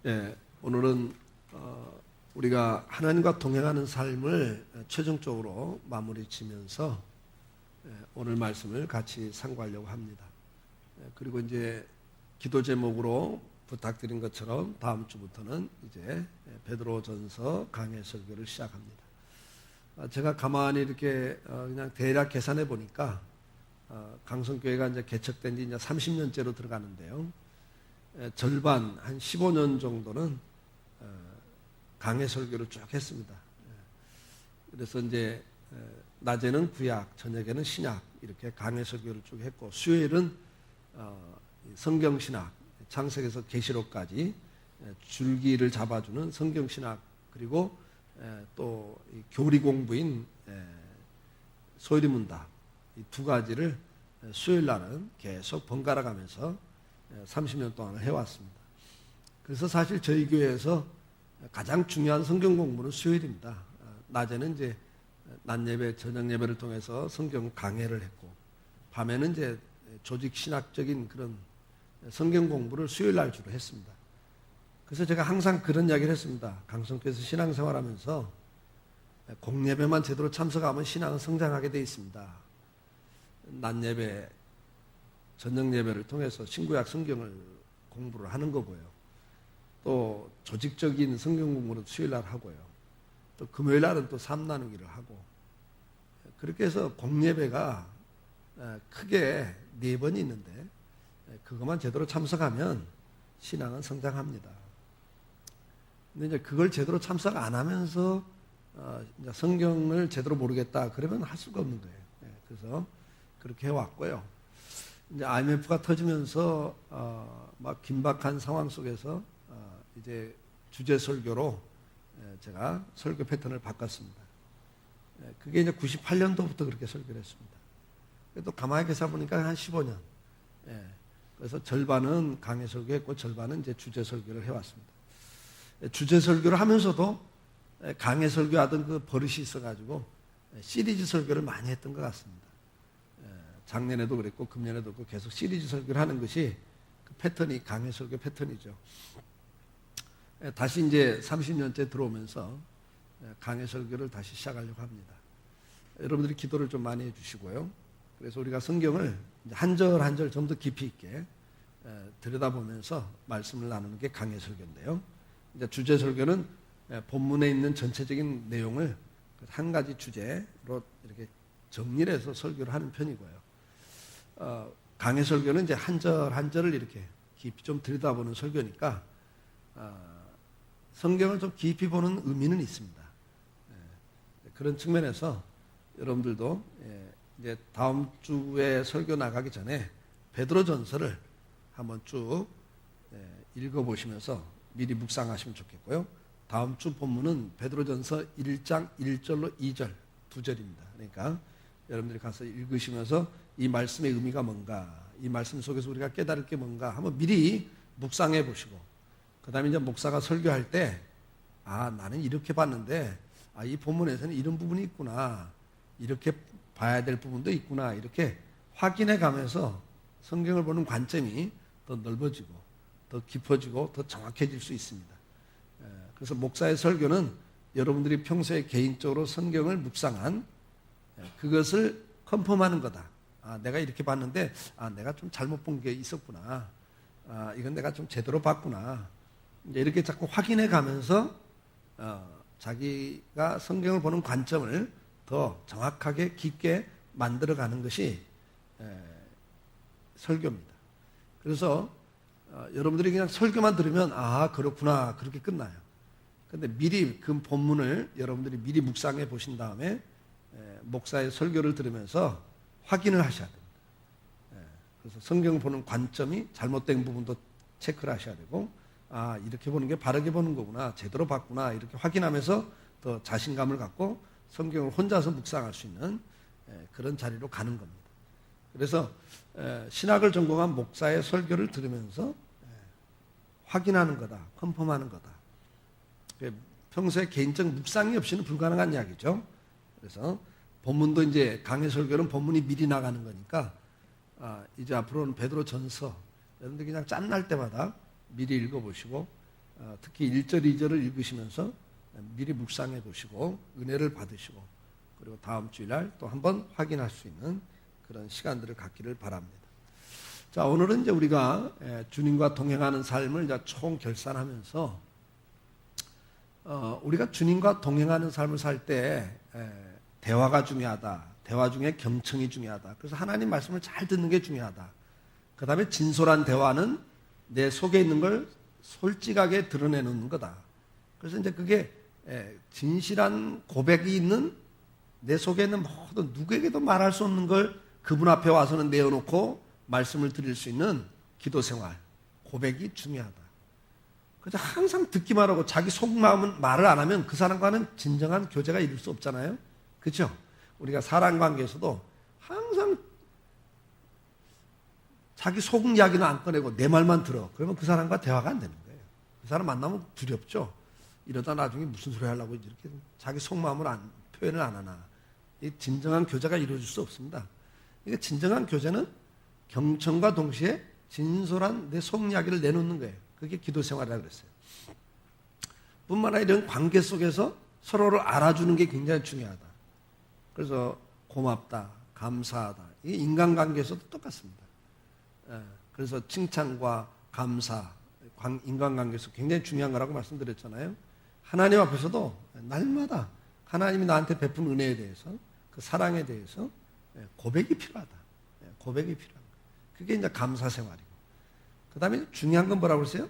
예, 오늘은 우리가 하나님과 동행하는 삶을 최종적으로 마무리 지면서 오늘 말씀을 같이 상고하려고 합니다. 그리고 이제 기도 제목으로 부탁드린 것처럼 다음 주부터는 이제 베드로전서 강해 설교를 시작합니다. 제가 가만히 이렇게 그냥 대략 계산해 보니까 강성교회가 이제 개척된 지 이제 30년째로 들어가는데요. 절반 한 15년 정도는 강해 설교를 쭉 했습니다. 그래서 이제 낮에는 구약, 저녁에는 신약 이렇게 강해 설교를 쭉 했고, 수요일은 성경신학, 창세기에서 계시록까지 줄기를 잡아주는 성경신학, 그리고 또 교리 공부인 소리문답, 이 두 가지를 수요일 날은 계속 번갈아 가면서 30년 동안 해왔습니다. 그래서 사실 저희 교회에서 가장 중요한 성경 공부는 수요일입니다. 낮에는 이제 낮 예배, 저녁 예배를 통해서 성경 강해를 했고, 밤에는 이제 조직 신학적인 그런 성경 공부를 수요일 날 주로 했습니다. 그래서 제가 항상 그런 이야기를 했습니다. 강성교회에서 신앙생활하면서 공예배만 제대로 참석하면 신앙은 성장하게 돼 있습니다. 낮 예배, 저녁 예배를 통해서 신구약 성경을 공부를 하는 거고요. 또 조직적인 성경 공부는 수요일 날 하고요. 또 금요일 날은 또 삶 나누기를 하고, 그렇게 해서 공예배가 크게 4번이 있는데 그것만 제대로 참석하면 신앙은 성장합니다. 근데 이제 그걸 제대로 참석 안 하면서 이제 성경을 제대로 모르겠다 그러면 할 수가 없는 거예요. 그래서 그렇게 해왔고요. 이제 IMF가 터지면서 막 긴박한 상황 속에서 이제 주제 설교로 제가 설교 패턴을 바꿨습니다. 그게 이제 98년도부터 그렇게 설교를 했습니다. 또 가만히 계산 보니까 한 15년. 그래서 절반은 강해 설교했고 절반은 이제 주제 설교를 해왔습니다. 주제 설교를 하면서도 강해 설교하던 그 버릇이 있어가지고 시리즈 설교를 많이 했던 것 같습니다. 작년에도 그랬고 금년에도 그랬고 계속 시리즈 설교를 하는 것이 그 패턴이 강해 설교 패턴이죠. 다시 이제 30년째 들어오면서 강해 설교를 다시 시작하려고 합니다. 여러분들이 기도를 좀 많이 해주시고요. 그래서 우리가 성경을 한 절 한 절 좀 더 깊이 있게 들여다보면서 말씀을 나누는 게 강해 설교인데요. 이제 주제 설교는 본문에 있는 전체적인 내용을 한 가지 주제로 이렇게 정리를 해서 설교를 하는 편이고요. 강해 설교는 이제 한 절 한 절을 이렇게 깊이 좀 들여다보는 설교니까 성경을 좀 깊이 보는 의미는 있습니다. 그런 측면에서 여러분들도 이제 다음 주에 설교 나가기 전에 베드로전서를 한번 쭉 읽어보시면서 미리 묵상하시면 좋겠고요. 다음 주 본문은 베드로전서 1장 1절로 2절 2절입니다. 그러니까 여러분들이 가서 읽으시면서 이 말씀의 의미가 뭔가, 이 말씀 속에서 우리가 깨달을 게 뭔가 한번 미리 묵상해 보시고, 그 다음에 이제 목사가 설교할 때 나는 이렇게 봤는데 이 본문에서는 이런 부분이 있구나, 이렇게 봐야 될 부분도 있구나, 이렇게 확인해 가면서 성경을 보는 관점이 더 넓어지고 더 깊어지고 더 정확해질 수 있습니다. 그래서 목사의 설교는 여러분들이 평소에 개인적으로 성경을 묵상한 그것을 컨펌하는 거다. 내가 이렇게 봤는데 내가 좀 잘못 본 게 있었구나, 이건 내가 좀 제대로 봤구나, 이렇게 자꾸 확인해 가면서 자기가 성경을 보는 관점을 더 정확하게 깊게 만들어가는 것이 설교입니다. 그래서 여러분들이 그냥 설교만 들으면 그렇구나, 그렇게 끝나요. 근데 미리 그 본문을 여러분들이 미리 묵상해 보신 다음에 목사의 설교를 들으면서 확인을 하셔야 됩니다. 그래서 성경을 보는 관점이 잘못된 부분도 체크를 하셔야 되고, 이렇게 보는 게 바르게 보는 거구나, 제대로 봤구나, 이렇게 확인하면서 더 자신감을 갖고 성경을 혼자서 묵상할 수 있는 그런 자리로 가는 겁니다. 그래서 신학을 전공한 목사의 설교를 들으면서 확인하는 거다, 컨펌하는 거다. 평소에 개인적 묵상이 없이는 불가능한 이야기죠. 그래서 본문도 이제 강해 설교는 본문이 미리 나가는 거니까 이제 앞으로는 베드로전서 여러분들 그냥 짬날 때마다 미리 읽어보시고 특히 1절, 2절을 읽으시면서 미리 묵상해 보시고 은혜를 받으시고 그리고 다음 주일날 또 한번 확인할 수 있는 그런 시간들을 갖기를 바랍니다. 자, 오늘은 이제 우리가 주님과 동행하는 삶을 이제 총 결산하면서 우리가 주님과 동행하는 삶을 살 때 대화가 중요하다. 대화 중에 경청이 중요하다. 그래서 하나님 말씀을 잘 듣는 게 중요하다. 그 다음에 진솔한 대화는 내 속에 있는 걸 솔직하게 드러내는 거다. 그래서 이제 그게 진실한 고백이 있는 내 속에 있는 모든 누구에게도 말할 수 없는 걸 그분 앞에 와서는 내어놓고 말씀을 드릴 수 있는 기도 생활, 고백이 중요하다. 그래서 항상 듣기만 하고 자기 속마음은 말을 안 하면 그 사람과는 진정한 교제가 이룰 수 없잖아요. 그렇죠? 우리가 사람 관계에서도 항상 자기 속 이야기는 안 꺼내고 내 말만 들어. 그러면 그 사람과 대화가 안 되는 거예요. 그 사람 만나면 두렵죠. 이러다 나중에 무슨 소리 하려고 이렇게 자기 속마음을 표현을 안 하나. 이 진정한 교제가 이루어질 수 없습니다. 그러니까 진정한 교제는 경청과 동시에 진솔한 내 속 이야기를 내놓는 거예요. 그게 기도 생활이라고 그랬어요. 뿐만 아니라 이런 관계 속에서 서로를 알아주는 게 굉장히 중요하다. 그래서 고맙다, 감사하다. 이게 인간관계에서도 똑같습니다. 그래서 칭찬과 감사, 인간관계에서 굉장히 중요한 거라고 말씀드렸잖아요. 하나님 앞에서도 날마다 하나님이 나한테 베푼 은혜에 대해서 그 사랑에 대해서 고백이 필요하다. 고백이 필요한 거예요. 그게 이제 감사 생활이고. 그 다음에 중요한 건 뭐라고 그랬어요?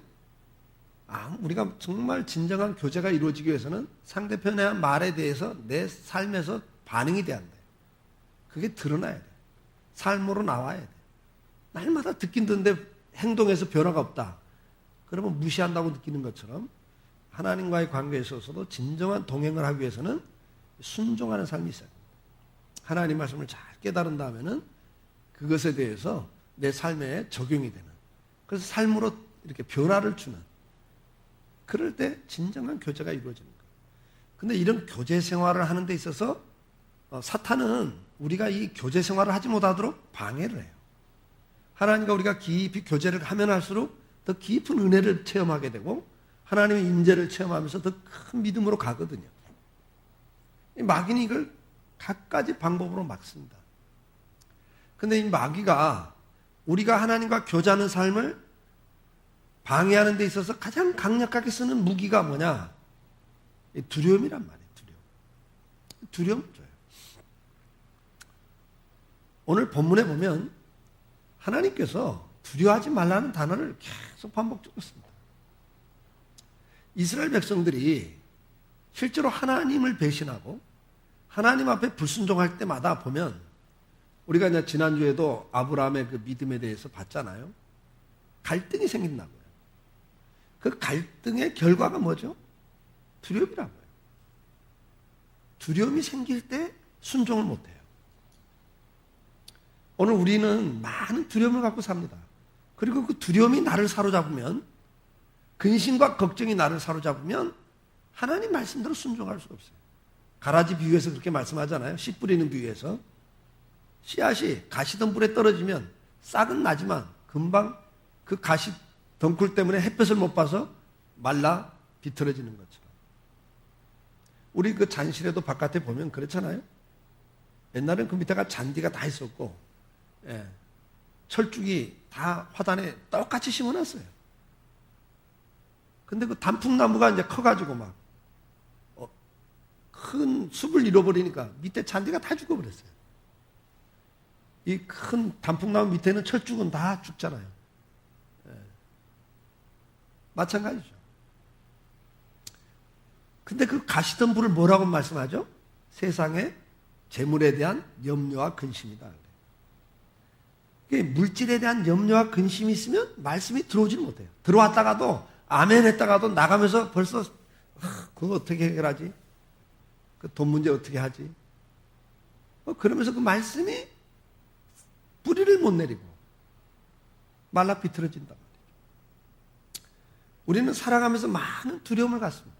우리가 정말 진정한 교제가 이루어지기 위해서는 상대편의 말에 대해서 내 삶에서 반응이 돼야 돼. 그게 드러나야 돼. 삶으로 나와야 돼. 날마다 듣긴 듣는데 행동에서 변화가 없다. 그러면 무시한다고 느끼는 것처럼 하나님과의 관계에 있어서도 진정한 동행을 하기 위해서는 순종하는 삶이 있어야 됩니다. 하나님 말씀을 잘 깨달은 다음에는 그것에 대해서 내 삶에 적용이 되는, 그래서 삶으로 이렇게 변화를 주는, 그럴 때 진정한 교제가 이루어지는 거예요. 근데 이런 교제 생활을 하는 데 있어서 사탄은 우리가 이 교제 생활을 하지 못하도록 방해를 해요. 하나님과 우리가 깊이 교제를 하면 할수록 더 깊은 은혜를 체험하게 되고 하나님의 임재를 체험하면서 더 큰 믿음으로 가거든요. 마귀는 이걸 갖가지 방법으로 막습니다. 근데 이 마귀가 우리가 하나님과 교제하는 삶을 방해하는 데 있어서 가장 강력하게 쓰는 무기가 뭐냐? 두려움이란 말이에요. 두려움을 줘요. 오늘 본문에 보면 하나님께서 두려워하지 말라는 단어를 계속 반복적으로 씁니다. 이스라엘 백성들이 실제로 하나님을 배신하고 하나님 앞에 불순종할 때마다 보면 우리가 이제 지난주에도 아브라함의 그 믿음에 대해서 봤잖아요. 갈등이 생긴다고요. 그 갈등의 결과가 뭐죠? 두려움이라고요. 두려움이 생길 때 순종을 못해요. 오늘 우리는 많은 두려움을 갖고 삽니다. 그리고 그 두려움이 나를 사로잡으면, 근심과 걱정이 나를 사로잡으면 하나님 말씀대로 순종할 수가 없어요. 가라지 비유에서 그렇게 말씀하잖아요. 씨 뿌리는 비유에서. 씨앗이 가시덤불에 떨어지면 싹은 나지만 금방 그 가시 덩굴 때문에 햇볕을 못 봐서 말라 비틀어지는 것처럼. 우리 그 잔실에도 바깥에 보면 그렇잖아요. 옛날엔 그 밑에가 잔디가 다 있었고, 철쭉이 다 화단에 똑같이 심어놨어요. 근데 그 단풍나무가 이제 커가지고 막 큰 숲을 잃어버리니까 밑에 잔디가 다 죽어버렸어요. 이 큰 단풍나무 밑에는 철쭉은 다 죽잖아요. 마찬가지죠. 근데 그 가시던 불을 뭐라고 말씀하죠? 세상의 재물에 대한 염려와 근심이다. 물질에 대한 염려와 근심이 있으면 말씀이 들어오질 못해요. 들어왔다가도 아멘 했다가도 나가면서 벌써 그거 어떻게 해결하지? 그 돈 문제 어떻게 하지? 그러면서 그 말씀이 뿌리를 못 내리고 말라 비틀어진단 말이에요. 우리는 살아가면서 많은 두려움을 갖습니다.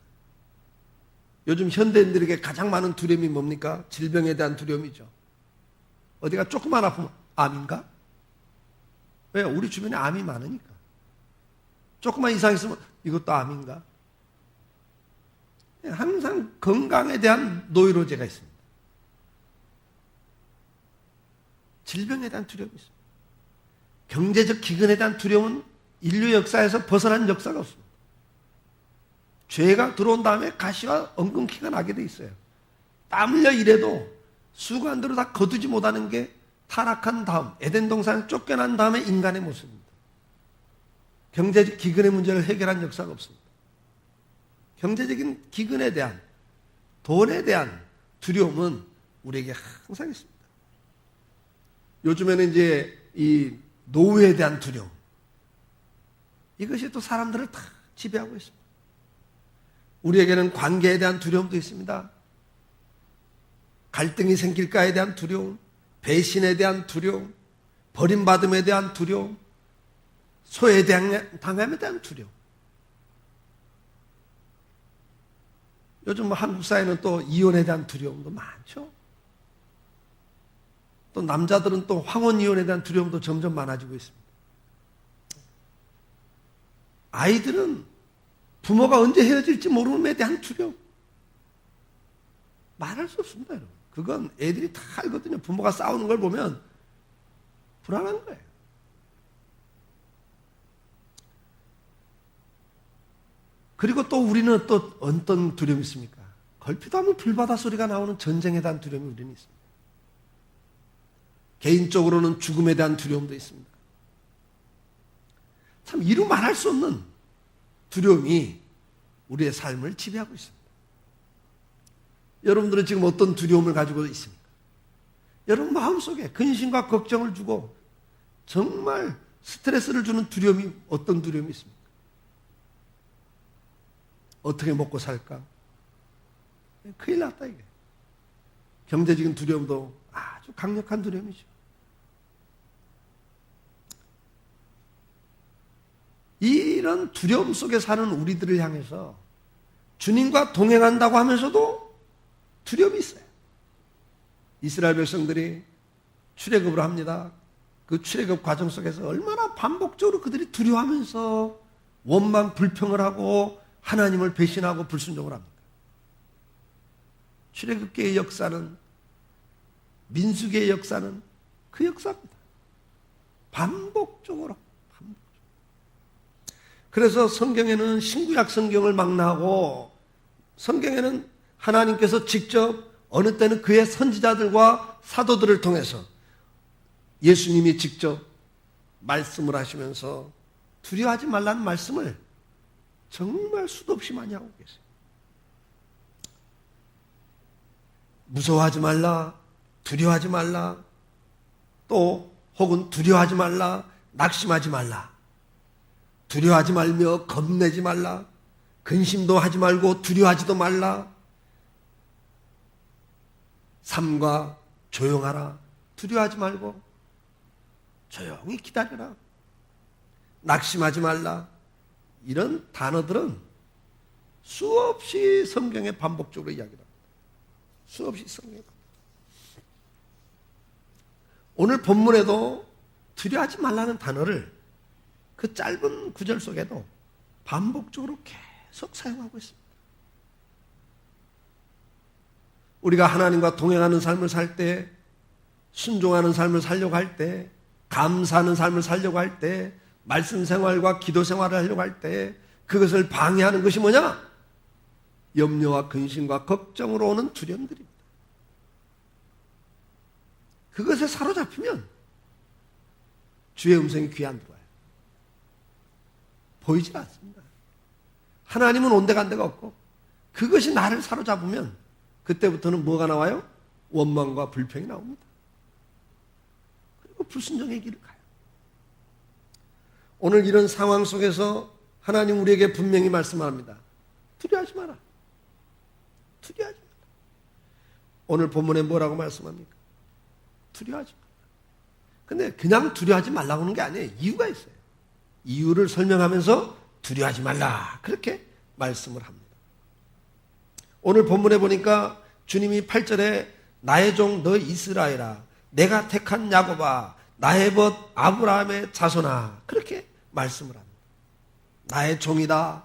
요즘 현대인들에게 가장 많은 두려움이 뭡니까? 질병에 대한 두려움이죠. 어디가 조금만 아프면 암인가? 왜요? 우리 주변에 암이 많으니까. 조금만 이상했으면 이것도 암인가? 항상 건강에 대한 노이로제가 있습니다. 질병에 대한 두려움이 있습니다. 경제적 기근에 대한 두려움은 인류 역사에서 벗어난 역사가 없습니다. 죄가 들어온 다음에 가시와 엉겅퀴가 나게 돼 있어요. 땀 흘려 일해도 수관대로 다 거두지 못하는 게 타락한 다음 에덴 동산에 쫓겨난 다음에 인간의 모습입니다. 경제적 기근의 문제를 해결한 역사가 없습니다. 경제적인 기근에 대한, 돈에 대한 두려움은 우리에게 항상 있습니다. 요즘에는 이제 이 노후에 대한 두려움, 이것이 또 사람들을 다 지배하고 있습니다. 우리에게는 관계에 대한 두려움도 있습니다. 갈등이 생길까에 대한 두려움, 배신에 대한 두려움, 버림받음에 대한 두려움, 소외당함에 대한 두려움. 요즘 한국 사회는 또 이혼에 대한 두려움도 많죠. 또 남자들은 또 황혼 이혼에 대한 두려움도 점점 많아지고 있습니다. 아이들은 부모가 언제 헤어질지 모르는에 대한 두려움. 말할 수 없습니다, 여러분. 그건 애들이 다 알거든요. 부모가 싸우는 걸 보면 불안한 거예요. 그리고 또 우리는 또 어떤 두려움이 있습니까? 걸핏 하면 불바다 소리가 나오는 전쟁에 대한 두려움이 우리는 있습니다. 개인적으로는 죽음에 대한 두려움도 있습니다. 참 이루 말할 수 없는 두려움이 우리의 삶을 지배하고 있습니다. 여러분들은 지금 어떤 두려움을 가지고 있습니까? 여러분 마음속에 근심과 걱정을 주고 정말 스트레스를 주는 두려움이 어떤 두려움이 있습니까? 어떻게 먹고 살까? 큰일 났다 이게. 경제적인 두려움도 아주 강력한 두려움이죠. 이런 두려움 속에 사는 우리들을 향해서 주님과 동행한다고 하면서도 두려움이 있어요. 이스라엘 백성들이 출애굽을 합니다. 그 출애굽 과정 속에서 얼마나 반복적으로 그들이 두려워하면서 원망 불평을 하고 하나님을 배신하고 불순종을 합니다. 출애굽기의 역사는, 민수기의 역사는 그 역사입니다. 반복적으로. 그래서 성경에는 신구약 성경을 망라하고 성경에는 하나님께서 직접 어느 때는 그의 선지자들과 사도들을 통해서 예수님이 직접 말씀을 하시면서 두려워하지 말라는 말씀을 정말 수도 없이 많이 하고 계세요. 무서워하지 말라, 두려워하지 말라, 또 혹은 두려워하지 말라, 낙심하지 말라, 두려워하지 말며 겁내지 말라, 근심도 하지 말고 두려워하지도 말라, 삼가 조용하라, 두려워하지 말고 조용히 기다려라, 낙심하지 말라. 이런 단어들은 수없이 성경에 반복적으로 이야기합니다. 수없이 성경에. 오늘 본문에도 두려워하지 말라는 단어를 그 짧은 구절 속에도 반복적으로 계속 사용하고 있습니다. 우리가 하나님과 동행하는 삶을 살 때, 순종하는 삶을 살려고 할 때, 감사하는 삶을 살려고 할 때, 말씀 생활과 기도 생활을 하려고 할 때 그것을 방해하는 것이 뭐냐? 염려와 근심과 걱정으로 오는 두려움들입니다. 그것에 사로잡히면 주의 음성이 귀에 안 들어와요. 보이질 않습니다. 하나님은 온데간데가 없고 그것이 나를 사로잡으면 그때부터는 뭐가 나와요? 원망과 불평이 나옵니다. 그리고 불순종의 길을 가요. 오늘 이런 상황 속에서 하나님 우리에게 분명히 말씀합니다. 두려워하지 마라. 두려워하지 마라. 오늘 본문에 뭐라고 말씀합니까? 두려워하지 마라. 근데 그냥 두려워하지 말라고 하는 게 아니에요. 이유가 있어요. 이유를 설명하면서 두려워하지 말라. 그렇게 말씀을 합니다. 오늘 본문에 보니까 주님이 8절에 나의 종 너 이스라엘아, 내가 택한 야곱아, 나의 벗 아브라함의 자손아, 그렇게 말씀을 합니다. 나의 종이다,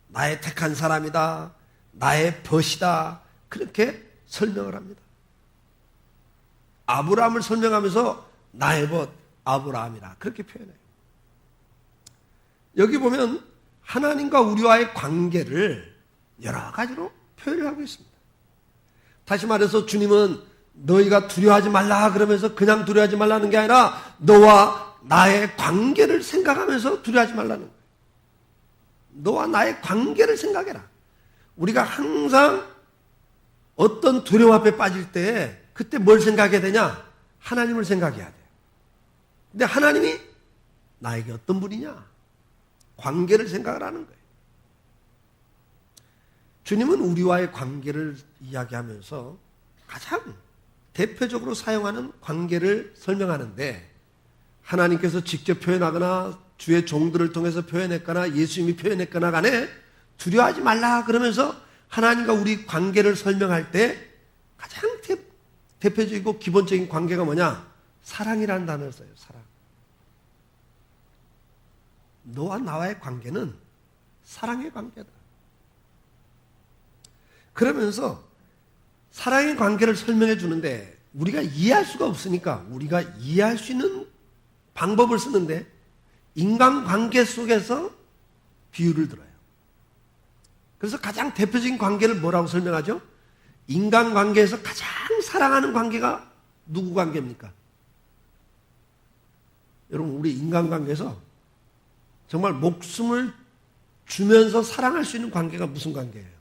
나의 택한 사람이다, 나의 벗이다, 그렇게 설명을 합니다. 아브라함을 설명하면서 나의 벗 아브라함이라 그렇게 표현해요. 여기 보면 하나님과 우리와의 관계를 여러 가지로 표현을 하고 있습니다. 다시 말해서 주님은 너희가 두려워하지 말라 그러면서 그냥 두려워하지 말라는 게 아니라 너와 나의 관계를 생각하면서 두려워하지 말라는 거예요. 너와 나의 관계를 생각해라. 우리가 항상 어떤 두려움 앞에 빠질 때 그때 뭘 생각해야 되냐? 하나님을 생각해야 돼요. 근데 하나님이 나에게 어떤 분이냐? 관계를 생각을 하는 거예요. 주님은 우리와의 관계를 이야기하면서 가장 대표적으로 사용하는 관계를 설명하는데 하나님께서 직접 표현하거나 주의 종들을 통해서 표현했거나 예수님이 표현했거나 간에 두려워하지 말라 그러면서 하나님과 우리 관계를 설명할 때 가장 대표적이고 기본적인 관계가 뭐냐? 사랑이라는 단어를 써요. 사랑. 너와 나와의 관계는 사랑의 관계다. 그러면서 사랑의 관계를 설명해 주는데 우리가 이해할 수가 없으니까 우리가 이해할 수 있는 방법을 쓰는데 인간관계 속에서 비유를 들어요. 그래서 가장 대표적인 관계를 뭐라고 설명하죠? 인간관계에서 가장 사랑하는 관계가 누구 관계입니까? 여러분, 우리 인간관계에서 정말 목숨을 주면서 사랑할 수 있는 관계가 무슨 관계예요?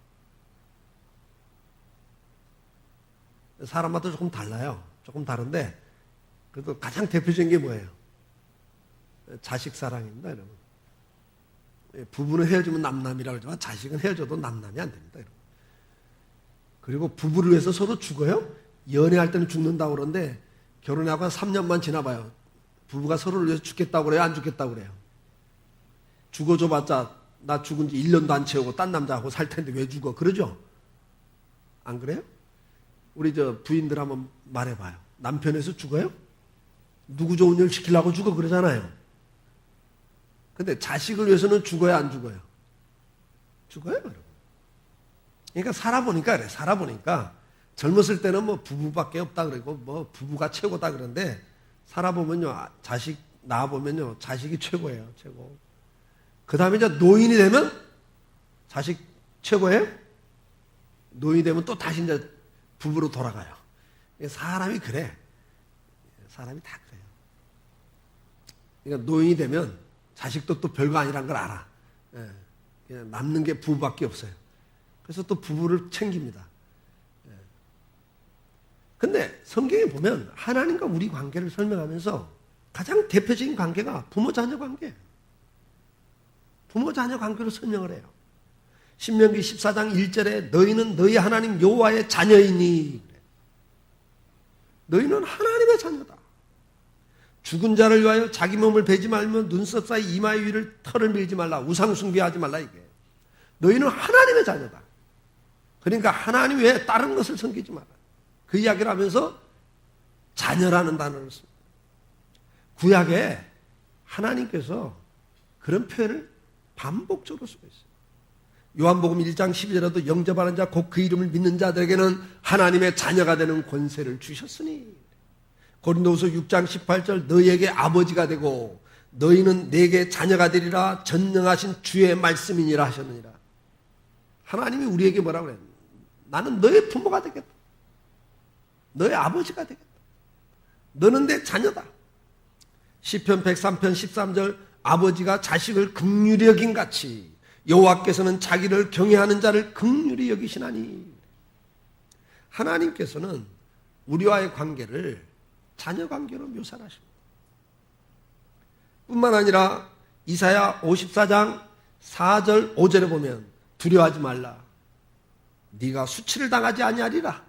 사람마다 조금 달라요. 조금 다른데 그래도 가장 대표적인 게 뭐예요? 자식 사랑입니다, 여러분. 부부는 헤어지면 남남이라고 하지만 자식은 헤어져도 남남이 안 됩니다, 여러분. 그리고 부부를 위해서 서로 죽어요? 연애할 때는 죽는다고 그러는데 결혼하고 한 3년만 지나봐요. 부부가 서로를 위해서 죽겠다고 그래요? 안 죽겠다고 그래요? 죽어줘봤자 나 죽은 지 1년도 안 채우고 딴 남자하고 살 텐데 왜 죽어? 그러죠? 안 그래요? 우리 저 부인들 한번 말해봐요. 남편에서 죽어요? 누구 좋은 일 시키려고 죽어 그러잖아요. 근데 자식을 위해서는 죽어야 안 죽어요? 죽어요, 여러분. 그러니까 살아보니까 그래. 살아보니까 젊었을 때는 뭐 부부밖에 없다 그러고 뭐 부부가 최고다 그러는데 살아보면요, 자식 낳아보면요, 자식이 최고예요, 최고. 그 다음에 이제 노인이 되면 자식 최고예요? 노인이 되면 또 다시 이제 부부로 돌아가요. 사람이 그래. 사람이 다 그래요. 그러니까 노인이 되면 자식도 또 별거 아니란 걸 알아. 그냥 남는 게 부부밖에 없어요. 그래서 또 부부를 챙깁니다. 근데 성경에 보면 하나님과 우리 관계를 설명하면서 가장 대표적인 관계가 부모-자녀 관계예요. 부모-자녀 관계로 설명을 해요. 신명기 14장 1절에 너희는 너희 하나님 여호와의 자녀이니 너희는 하나님의 자녀다. 죽은 자를 위하여 자기 몸을 베지 말며 눈썹 사이 이마 위를 털을 밀지 말라. 우상 숭배하지 말라 이게. 너희는 하나님의 자녀다. 그러니까 하나님 외에 다른 것을 섬기지 마라. 그 이야기를 하면서 자녀라는 단어를 씁니다. 구약에 하나님께서 그런 표현을 반복적으로 쓰고 있어요. 요한복음 1장 12절에도 영접하는 자 곧 그 이름을 믿는 자들에게는 하나님의 자녀가 되는 권세를 주셨으니 고린도후서 6장 18절 너희에게 아버지가 되고 너희는 내게 자녀가 되리라 전능하신 주의 말씀이니라 하셨느니라. 하나님이 우리에게 뭐라고 그래요? 나는 너의 부모가 되겠다. 너의 아버지가 되겠다. 너는 내 자녀다. 시편 103편 13절 아버지가 자식을 긍휼히 여긴 같이 여호와께서는 자기를 경외하는 자를 긍휼히 여기시나니. 하나님께서는 우리와의 관계를 자녀 관계로 묘사하십니다. 뿐만 아니라 이사야 54장 4절 5절에 보면 두려워하지 말라. 네가 수치를 당하지 아니하리라.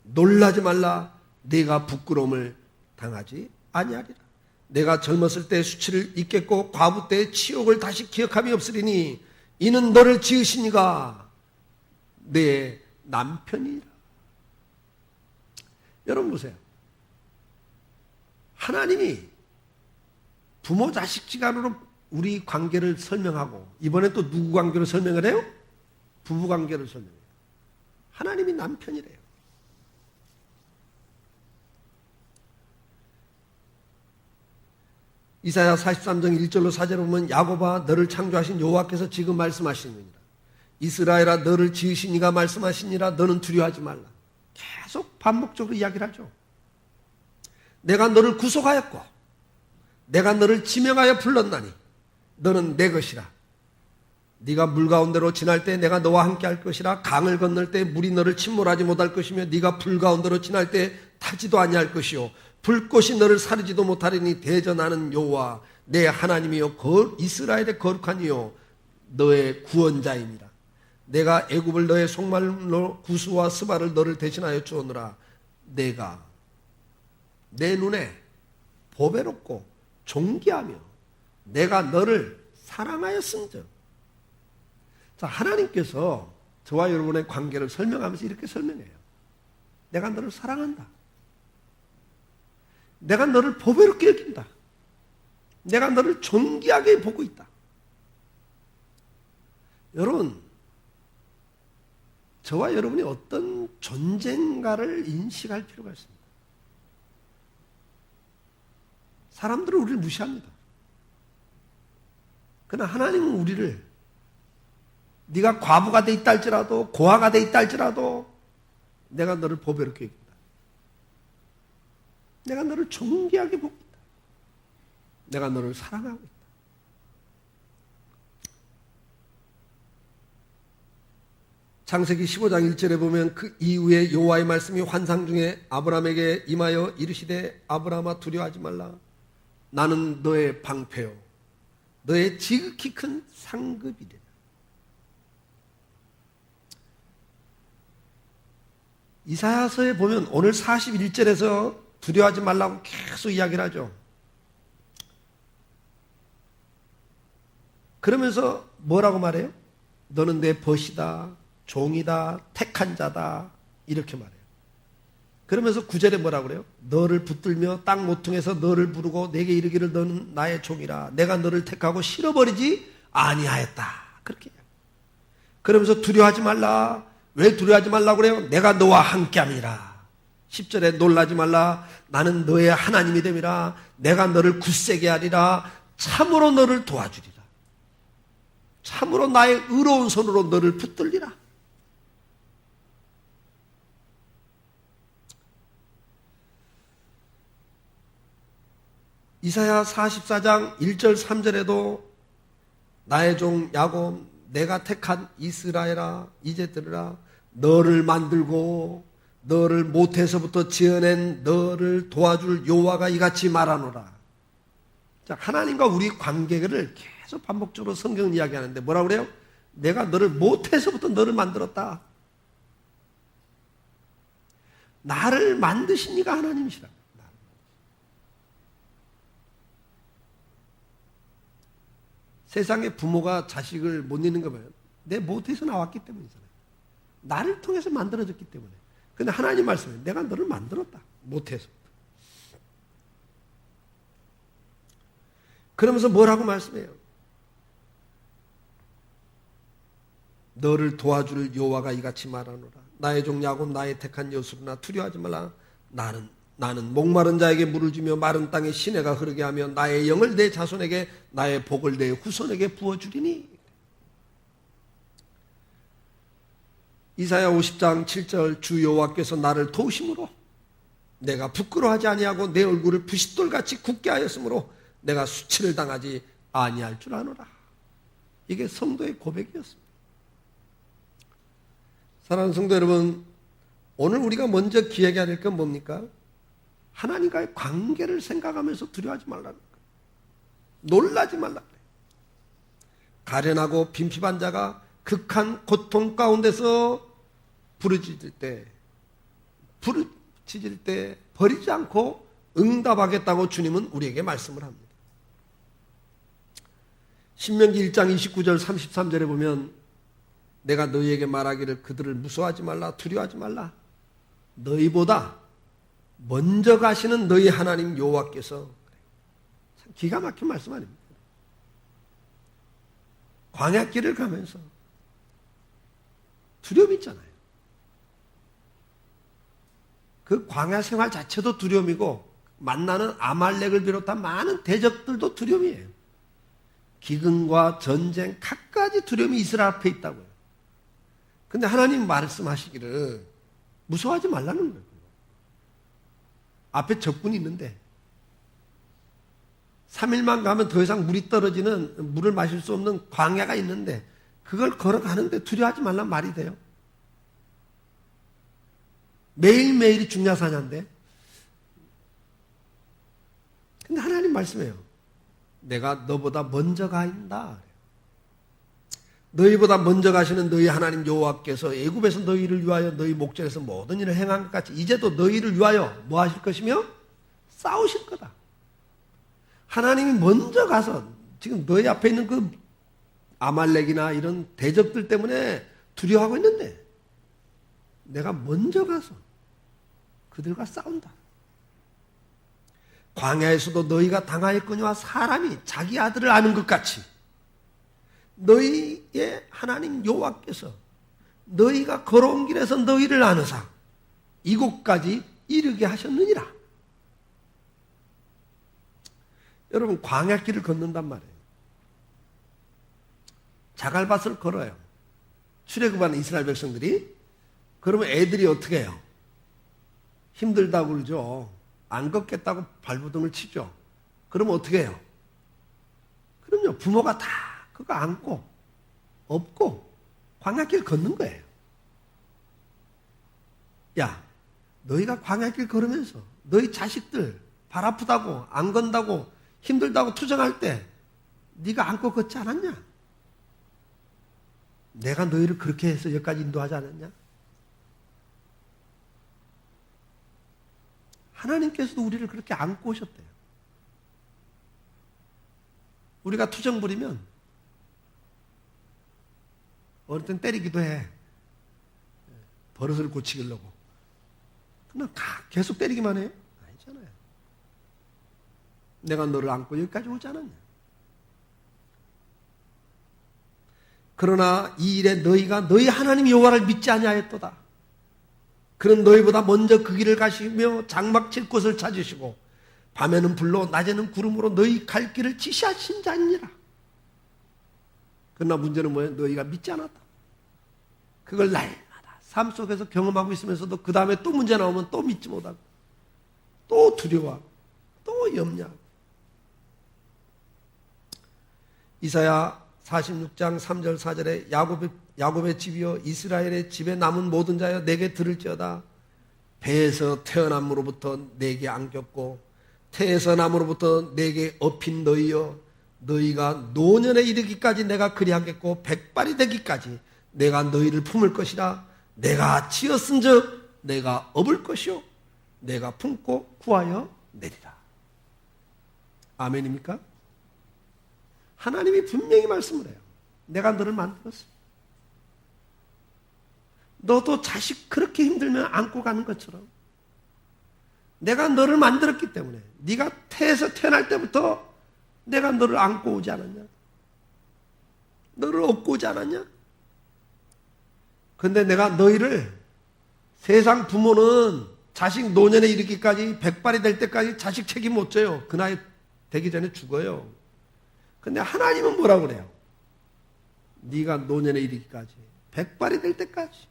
놀라지 말라. 네가 부끄러움을 당하지 아니하리라. 내가 젊었을 때 수치를 잊겠고 과부 때의 치욕을 다시 기억함이 없으리니 이는 너를 지으신 이가 내 남편이라. 여러분 보세요. 하나님이 부모 자식 지간으로 우리 관계를 설명하고 이번에 또 누구 관계를 설명을 해요? 부부 관계를 설명해요. 하나님이 남편이래요. 이사야 43장 1절로 4절에 보면 야곱아 너를 창조하신 여호와께서 지금 말씀하시느니라. 이스라엘아 너를 지으신 이가 말씀하시니라. 너는 두려워하지 말라. 계속 반복적으로 이야기를 하죠. 내가 너를 구속하였고 내가 너를 지명하여 불렀나니 너는 내 것이라. 네가 물 가운데로 지날 때 내가 너와 함께 할 것이라. 강을 건널 때 물이 너를 침몰하지 못할 것이며 네가 불 가운데로 지날 때 타지도 아니할 것이요 불꽃이 너를 사르지도 못하리니 대전하는 여호와 내 하나님이요 이스라엘의 거룩한 이요 너의 구원자이니라. 내가 애굽을 너의 속말로 구스와 스바를 너를 대신하여 주오노라. 내가 내 눈에 보배롭고 존귀하며 내가 너를 사랑하였은즉. 자, 하나님께서 저와 여러분의 관계를 설명하면서 이렇게 설명해요. 내가 너를 사랑한다. 내가 너를 보배롭게 여긴다. 내가 너를 존귀하게 보고 있다. 여러분, 저와 여러분이 어떤 존재인가를 인식할 필요가 있습니다. 사람들은 우리를 무시합니다. 그러나 하나님은 우리를 네가 과부가 돼 있다 할지라도 고아가 돼 있다 할지라도 내가 너를 보배롭게 여긴다. 내가 너를 존귀하게 보고 있다. 내가 너를 사랑하고 있다. 창세기 15장 1절에 보면 그 이후에 여호와의 말씀이 환상 중에 아브라함에게 임하여 이르시되 아브라함아 두려워하지 말라. 나는 너의 방패요 너의 지극히 큰 상급이리라. 이사야서에 보면 오늘 41절에서 두려워하지 말라고 계속 이야기를 하죠. 그러면서 뭐라고 말해요? 너는 내 벗이다, 종이다, 택한 자다 이렇게 말해요. 그러면서 9절에 뭐라고 그래요? 너를 붙들며 땅 모퉁에서 너를 부르고 내게 이르기를 너는 나의 종이라. 내가 너를 택하고 실어버리지 아니하였다. 그렇게 해요. 그러면서 두려워하지 말라. 왜 두려워하지 말라고 그래요? 내가 너와 함께함이라. 10절에 놀라지 말라. 나는 너의 하나님이 됨이라. 내가 너를 굳세게 하리라. 참으로 너를 도와주리라. 참으로 나의 의로운 손으로 너를 붙들리라. 이사야 44장 1절 3절에도 나의 종 야곱 내가 택한 이스라엘아 이제 들으라. 너를 만들고 너를 모태에서부터 지어낸 너를 도와줄 여호와가 이같이 말하노라. 자, 하나님과 우리 관계를 계속 반복적으로 성경은 이야기하는데 뭐라고 그래요? 내가 너를 모태에서부터 너를 만들었다. 나를 만드신 이가 하나님이시라. 세상에 부모가 자식을 못 잊는 거 보면 내 모태에서 나왔기 때문이잖아요. 나를 통해서 만들어졌기 때문에. 근데 하나님 말씀에 내가 너를 만들었다. 모태에서부터. 그러면서 뭐라고 말씀해요? 너를 도와줄 여호와가 이같이 말하노라. 나의 종 야곱 나의 택한 여수르나 두려워하지 말라. 나는 목마른 자에게 물을 주며 마른 땅에 시내가 흐르게 하며 나의 영을 내 자손에게 나의 복을 내 후손에게 부어주리니. 이사야 50장 7절 주 여호와께서 나를 도우심으로 내가 부끄러워하지 아니하고 내 얼굴을 부싯돌같이 굳게 하였으므로 내가 수치를 당하지 아니할 줄 아노라. 이게 성도의 고백이었습니다. 사랑하는 성도 여러분, 오늘 우리가 먼저 기억해야 될 건 뭡니까? 하나님과의 관계를 생각하면서 두려워하지 말라는 거예요. 놀라지 말라는 거예요. 가련하고 빈핍한 자가 극한 고통 가운데서 부르짖을 때 버리지 않고 응답하겠다고 주님은 우리에게 말씀을 합니다. 신명기 1장 29절 33절에 보면 내가 너희에게 말하기를 그들을 무서워하지 말라 두려워하지 말라. 너희보다 먼저 가시는 너희 하나님 여호와께서. 참 기가 막힌 말씀 아닙니까? 광야길을 가면서 두려움이 있잖아요. 그 광야 생활 자체도 두려움이고 만나는 아말렉을 비롯한 많은 대적들도 두려움이에요. 기근과 전쟁 갖가지 두려움이 이스라엘 앞에 있다고요. 근데 하나님 말씀하시기를 무서워하지 말라는 거예요. 앞에 적군이 있는데 3일만 가면 더 이상 물이 떨어지는, 물을 마실 수 없는 광야가 있는데 그걸 걸어가는데 두려워하지 말란 말이 돼요. 매일매일이 중야사냐인데. 근데 하나님 말씀해요. 내가 너보다 먼저 가 있다. 너희보다 먼저 가시는 너희 하나님 여호와께서 애굽에서 너희를 위하여 너희 목전에서 모든 일을 행한 것 같이 이제도 너희를 위하여 뭐 하실 것이며 싸우실 거다. 하나님이 먼저 가서 지금 너희 앞에 있는 그 아말렉이나 이런 대적들 때문에 두려워하고 있는데 내가 먼저 가서 그들과 싸운다. 광야에서도 너희가 당하였거니와 사람이 자기 아들을 아는 것 같이 너희의 하나님 여호와께서 너희가 걸어온 길에서 너희를 아느사 이곳까지 이르게 하셨느니라. 여러분, 광야길을 걷는단 말이에요. 자갈밭을 걸어요. 출애굽하는 이스라엘 백성들이. 그러면 애들이 어떻게 해요? 힘들다고 그러죠. 안 걷겠다고 발부둥을 치죠. 그러면 어떻게 해요? 그럼요, 부모가 다 그거 안고 업고 광야길 걷는 거예요. 야, 너희가 광야길 걸으면서 너희 자식들 발 아프다고 안 건다고 힘들다고 투정할 때 네가 안고 걷지 않았냐? 내가 너희를 그렇게 해서 여기까지 인도하지 않았냐? 하나님께서도 우리를 그렇게 안고 오셨대요. 우리가 투정 부리면 어느 땐 때리기도 해. 버릇을 고치려고. 그냥 계속 때리기만 해요? 아니잖아요. 내가 너를 안고 여기까지 오지 않았냐? 그러나 이 일에 너희가 너희 하나님 여호와를 믿지 아니하였도다. 그는 너희보다 먼저 그 길을 가시며 장막 칠 곳을 찾으시고 밤에는 불로 낮에는 구름으로 너희 갈 길을 지시하신 자니라. 그러나 문제는 뭐예요? 너희가 믿지 않았다. 그걸 날마다 삶 속에서 경험하고 있으면서도 그 다음에 또 문제 나오면 또 믿지 못하고 또 두려워하고 또 염려하고. 이사야 46장 3절 4절에 야곱의 집이여 이스라엘의 집에 남은 모든 자여 내게 들을지어다. 배에서 태어남으로부터 내게 안겼고 태에서 남으로부터 내게 업힌 너희여 너희가 노년에 이르기까지 내가 그리하겠고 백발이 되기까지 내가 너희를 품을 것이라. 내가 지었은즉 내가 업을 것이요 내가 품고 구하여 내리라. 아멘입니까? 하나님이 분명히 말씀을 해요. 내가 너를 만들었어. 너도 자식 그렇게 힘들면 안고 가는 것처럼 내가 너를 만들었기 때문에 네가 태에서 태어날 때부터 내가 너를 안고 오지 않았냐? 너를 업고 오지 않았냐? 근데 내가 너희를 세상 부모는 자식 노년에 이르기까지 백발이 될 때까지 자식 책임 못 져요. 그 나이 되기 전에 죽어요. 근데 하나님은 뭐라고 그래요? 네가 노년에 이르기까지 백발이 될 때까지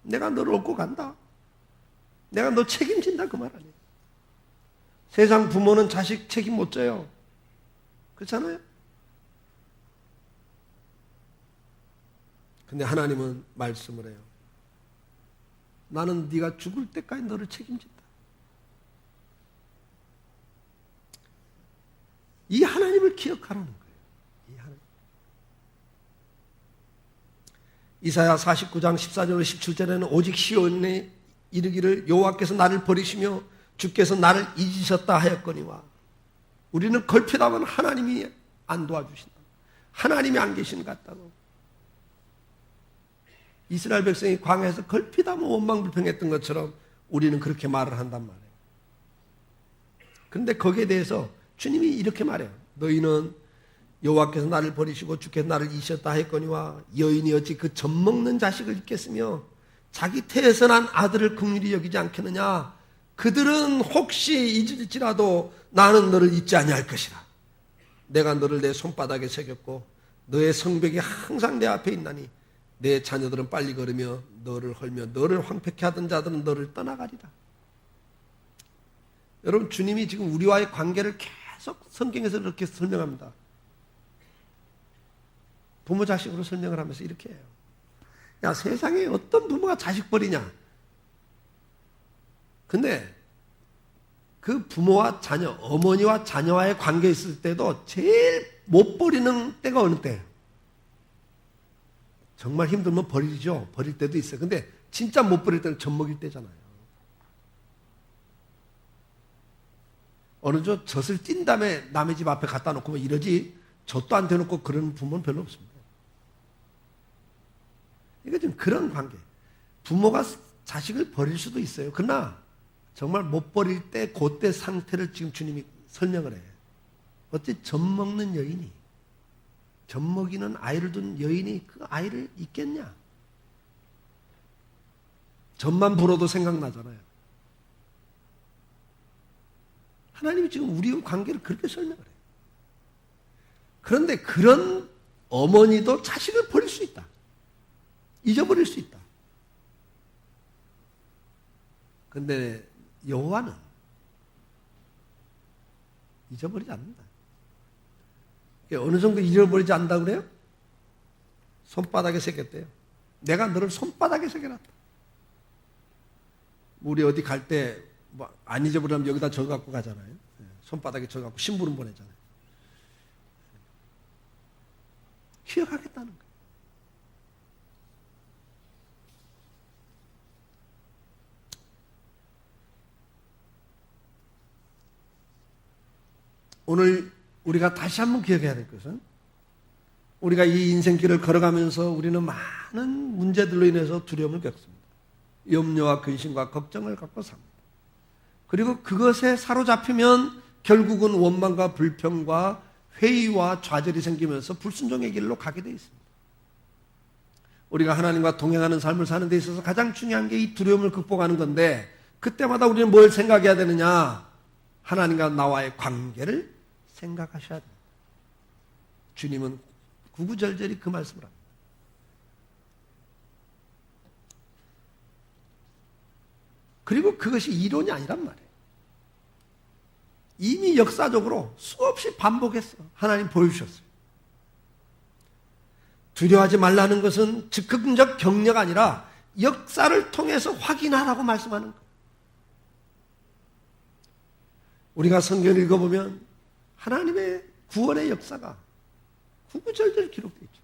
내가 너를 업고 간다. 내가 너 책임진다 그 말 아니에요. 세상 부모는 자식 책임 못 져요. 그렇잖아요? 근데 하나님은 말씀을 해요. 나는 네가 죽을 때까지 너를 책임진다. 이 하나님을 기억하라는 거예요. 이 하나님. 이사야 49장 14절 17절에는 오직 시온에 이르기를 여호와께서 나를 버리시며 주께서 나를 잊으셨다 하였거니와. 우리는 걸핏하면 하나님이 안 도와주신다. 하나님이 안 계신 것 같다고. 이스라엘 백성이 광야에서 걸핏하면 원망불평했던 것처럼 우리는 그렇게 말을 한단 말이에요. 그런데 거기에 대해서 주님이 이렇게 말해요. 너희는 여호와께서 나를 버리시고 주께서 나를 잊으셨다 했거니와 여인이 어찌 그 젖먹는 자식을 잊겠으며 자기 태에서 난 아들을 긍휼히 여기지 않겠느냐. 그들은 혹시 잊을지라도 나는 너를 잊지 아니할 것이라. 내가 너를 내 손바닥에 새겼고 너의 성벽이 항상 내 앞에 있나니 내 자녀들은 빨리 걸으며 너를 헐며 너를 황폐케 하던 자들은 너를 떠나가리라. 여러분, 주님이 지금 우리와의 관계를 계속 성경에서 이렇게 설명합니다. 부모 자식으로 설명을 하면서 이렇게 해요. 야, 세상에 어떤 부모가 자식 버리냐? 근데 그 부모와 자녀, 어머니와 자녀와의 관계에 있을 때도 제일 못 버리는 때가 어느 때예요? 정말 힘들면 버리죠. 버릴 때도 있어요. 근데 진짜 못 버릴 때는 젖먹일 때잖아요. 어느 저 젖을 띈 다음에 남의 집 앞에 갖다 놓고 뭐 이러지 젖도 안 대놓고 그런 부모는 별로 없습니다. 이게 좀 그런 관계. 부모가 자식을 버릴 수도 있어요. 그러나 정말 못 버릴 때 그때 상태를 지금 주님이 설명을 해요. 어째 젖먹는 여인이, 젖먹이는 아이를 둔 여인이 그 아이를 잊겠냐? 젖만 불어도 생각나잖아요. 하나님이 지금 우리의 관계를 그렇게 설명을 해요. 그런데 그런 어머니도 자식을 버릴 수 있다. 잊어버릴 수 있다. 그런데 여호와는 잊어버리지 않는다. 어느 정도 잊어버리지 않는다 그래요? 손바닥에 새겼대요. 내가 너를 손바닥에 새겨놨다. 우리 어디 갈 때 뭐 안 잊어버리면 여기다 적어갖고 가잖아요. 손바닥에 적어갖고 심부름 보내잖아요. 기억하겠다는 거예요. 오늘 우리가 다시 한번 기억해야 될 것은 우리가 이 인생길을 걸어가면서 우리는 많은 문제들로 인해서 두려움을 겪습니다. 염려와 근심과 걱정을 갖고 삽니다. 그리고 그것에 사로잡히면 결국은 원망과 불평과 회의와 좌절이 생기면서 불순종의 길로 가게 되어 있습니다. 우리가 하나님과 동행하는 삶을 사는 데 있어서 가장 중요한 게 이 두려움을 극복하는 건데 그때마다 우리는 뭘 생각해야 되느냐? 하나님과 나와의 관계를 생각하셔야 됩니다. 주님은 구구절절히 그 말씀을 합니다. 그리고 그것이 이론이 아니란 말이에요. 이미 역사적으로 수없이 반복했어. 하나님 보여주셨어요. 두려워하지 말라는 것은 즉흥적 격려가 아니라 역사를 통해서 확인하라고 말씀하는 거예요. 우리가 성경을 읽어보면 하나님의 구원의 역사가 구구절절 기록되어 있죠.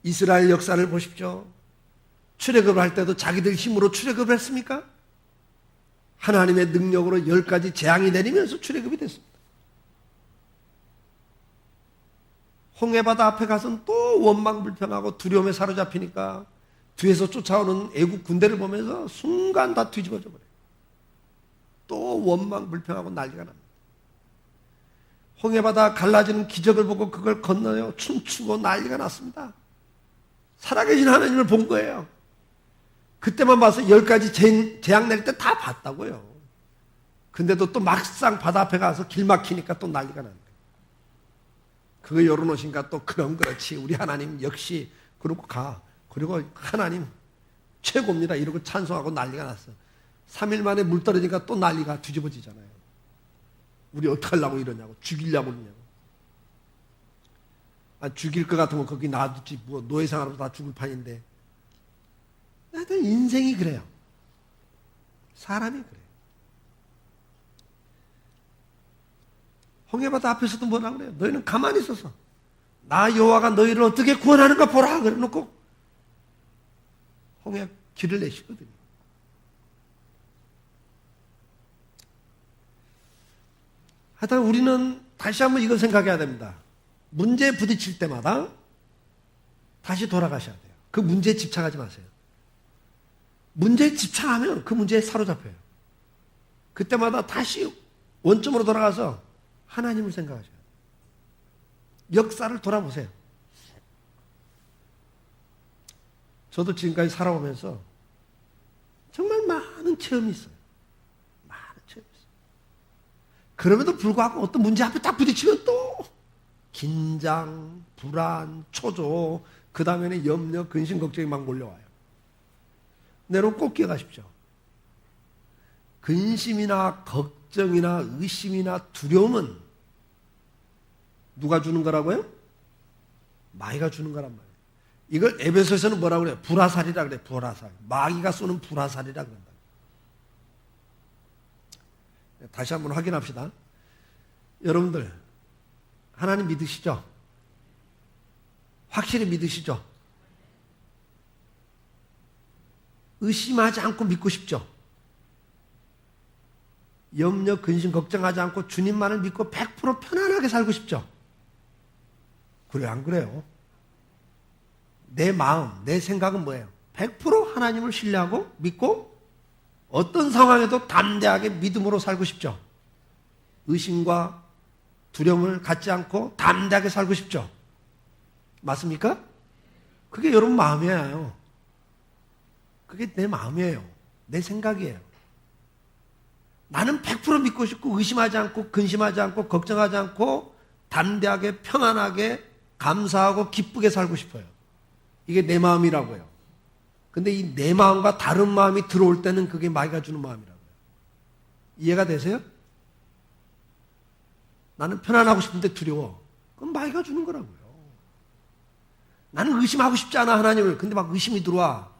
이스라엘 역사를 보십시오. 출애굽을 할 때도 자기들 힘으로 출애굽을 했습니까? 하나님의 능력으로 10가지 재앙이 내리면서 출애굽이 됐습니다. 홍해바다 앞에 가서는 또 원망불평하고 두려움에 사로잡히니까 뒤에서 쫓아오는 애국 군대를 보면서 순간 다 뒤집어져 버려요. 또 원망불평하고 난리가 납니다. 홍해바다 갈라지는 기적을 보고 그걸 건너요 춤추고 난리가 났습니다. 살아계신 하나님을 본 거예요. 그때만 봐서 10가지 재앙 낼 때 다 봤다고요. 근데도 또 막상 바다 앞에 가서 길 막히니까 또 난리가 나는 거예요. 그거 열어놓으신가 또 그럼 그렇지 우리 하나님 역시 그러고 가. 그리고 하나님 최고입니다 이러고 찬송하고 난리가 났어. 3일 만에 물 떨어지니까 또 난리가 뒤집어지잖아요. 우리 어떡하려고 이러냐고 죽이려고 그러냐고. 죽일 것 같으면 거기 놔두지 뭐 노예생활하면서 다 죽을 판인데. 하여튼 인생이 그래요. 사람이 그래요. 홍해바다 앞에서도 뭐라 그래요? 너희는 가만히 있어서 나 여호와가 너희를 어떻게 구원하는가 보라 그래놓고 홍해 길을 내시거든요. 하여튼 우리는 다시 한번 이걸 생각해야 됩니다. 문제에 부딪힐 때마다 다시 돌아가셔야 돼요. 그 문제에 집착하지 마세요. 문제에 집착하면 그 문제에 사로잡혀요. 그때마다 다시 원점으로 돌아가서 하나님을 생각하셔야 돼요. 역사를 돌아보세요. 저도 지금까지 살아오면서 정말 많은 체험이 있어요. 많은 체험이 있어요. 그럼에도 불구하고 어떤 문제 앞에 딱 부딪히면 또 긴장, 불안, 초조, 그 다음에는 염려, 근심, 걱정이 막 몰려와요. 여러분 꼭 기억하십시오. 근심이나 걱정이나 의심이나 두려움은 누가 주는 거라고요? 마귀가 주는 거란 말이에요. 이걸 에베소에서는 뭐라고 그래요? 불화살이라 그래요. 불화살. 마귀가 쏘는 불화살이라 그런다. 다시 한번 확인합시다. 여러분들 하나님 믿으시죠? 확실히 믿으시죠? 의심하지 않고 믿고 싶죠? 염려, 근심, 걱정하지 않고 주님만을 믿고 100% 편안하게 살고 싶죠? 그래요, 안 그래요? 내 마음, 내 생각은 뭐예요? 100% 하나님을 신뢰하고 믿고 어떤 상황에도 담대하게 믿음으로 살고 싶죠? 의심과 두려움을 갖지 않고 담대하게 살고 싶죠? 맞습니까? 그게 여러분 마음이에요. 그게 내 마음이에요. 내 생각이에요. 나는 100% 믿고 싶고 의심하지 않고 근심하지 않고 걱정하지 않고 담대하게 편안하게 감사하고 기쁘게 살고 싶어요. 이게 내 마음이라고요. 근데 이 내 마음과 다른 마음이 들어올 때는 그게 마귀가 주는 마음이라고요. 이해가 되세요? 나는 편안하고 싶은데 두려워. 그건 마귀가 주는 거라고요. 나는 의심하고 싶지 않아 하나님을. 근데 막 의심이 들어와.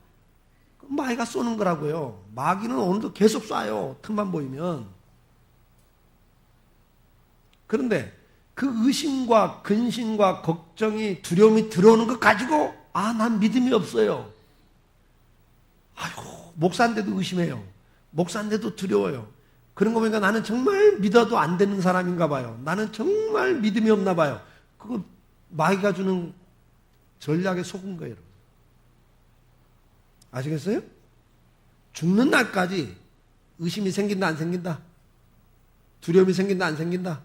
그건 마귀가 쏘는 거라고요. 마귀는 오늘도 계속 쏴요. 틈만 보이면. 그런데 그 의심과 근심과 걱정이 두려움이 들어오는 것 가지고 난 믿음이 없어요. 아이고, 목사인데도 의심해요. 목사인데도 두려워요. 그런 거 보니까 나는 정말 믿어도 안 되는 사람인가 봐요. 나는 정말 믿음이 없나 봐요. 그거 마귀가 주는 전략에 속은 거예요. 여러분. 아시겠어요? 죽는 날까지 의심이 생긴다 안 생긴다? 두려움이 생긴다 안 생긴다?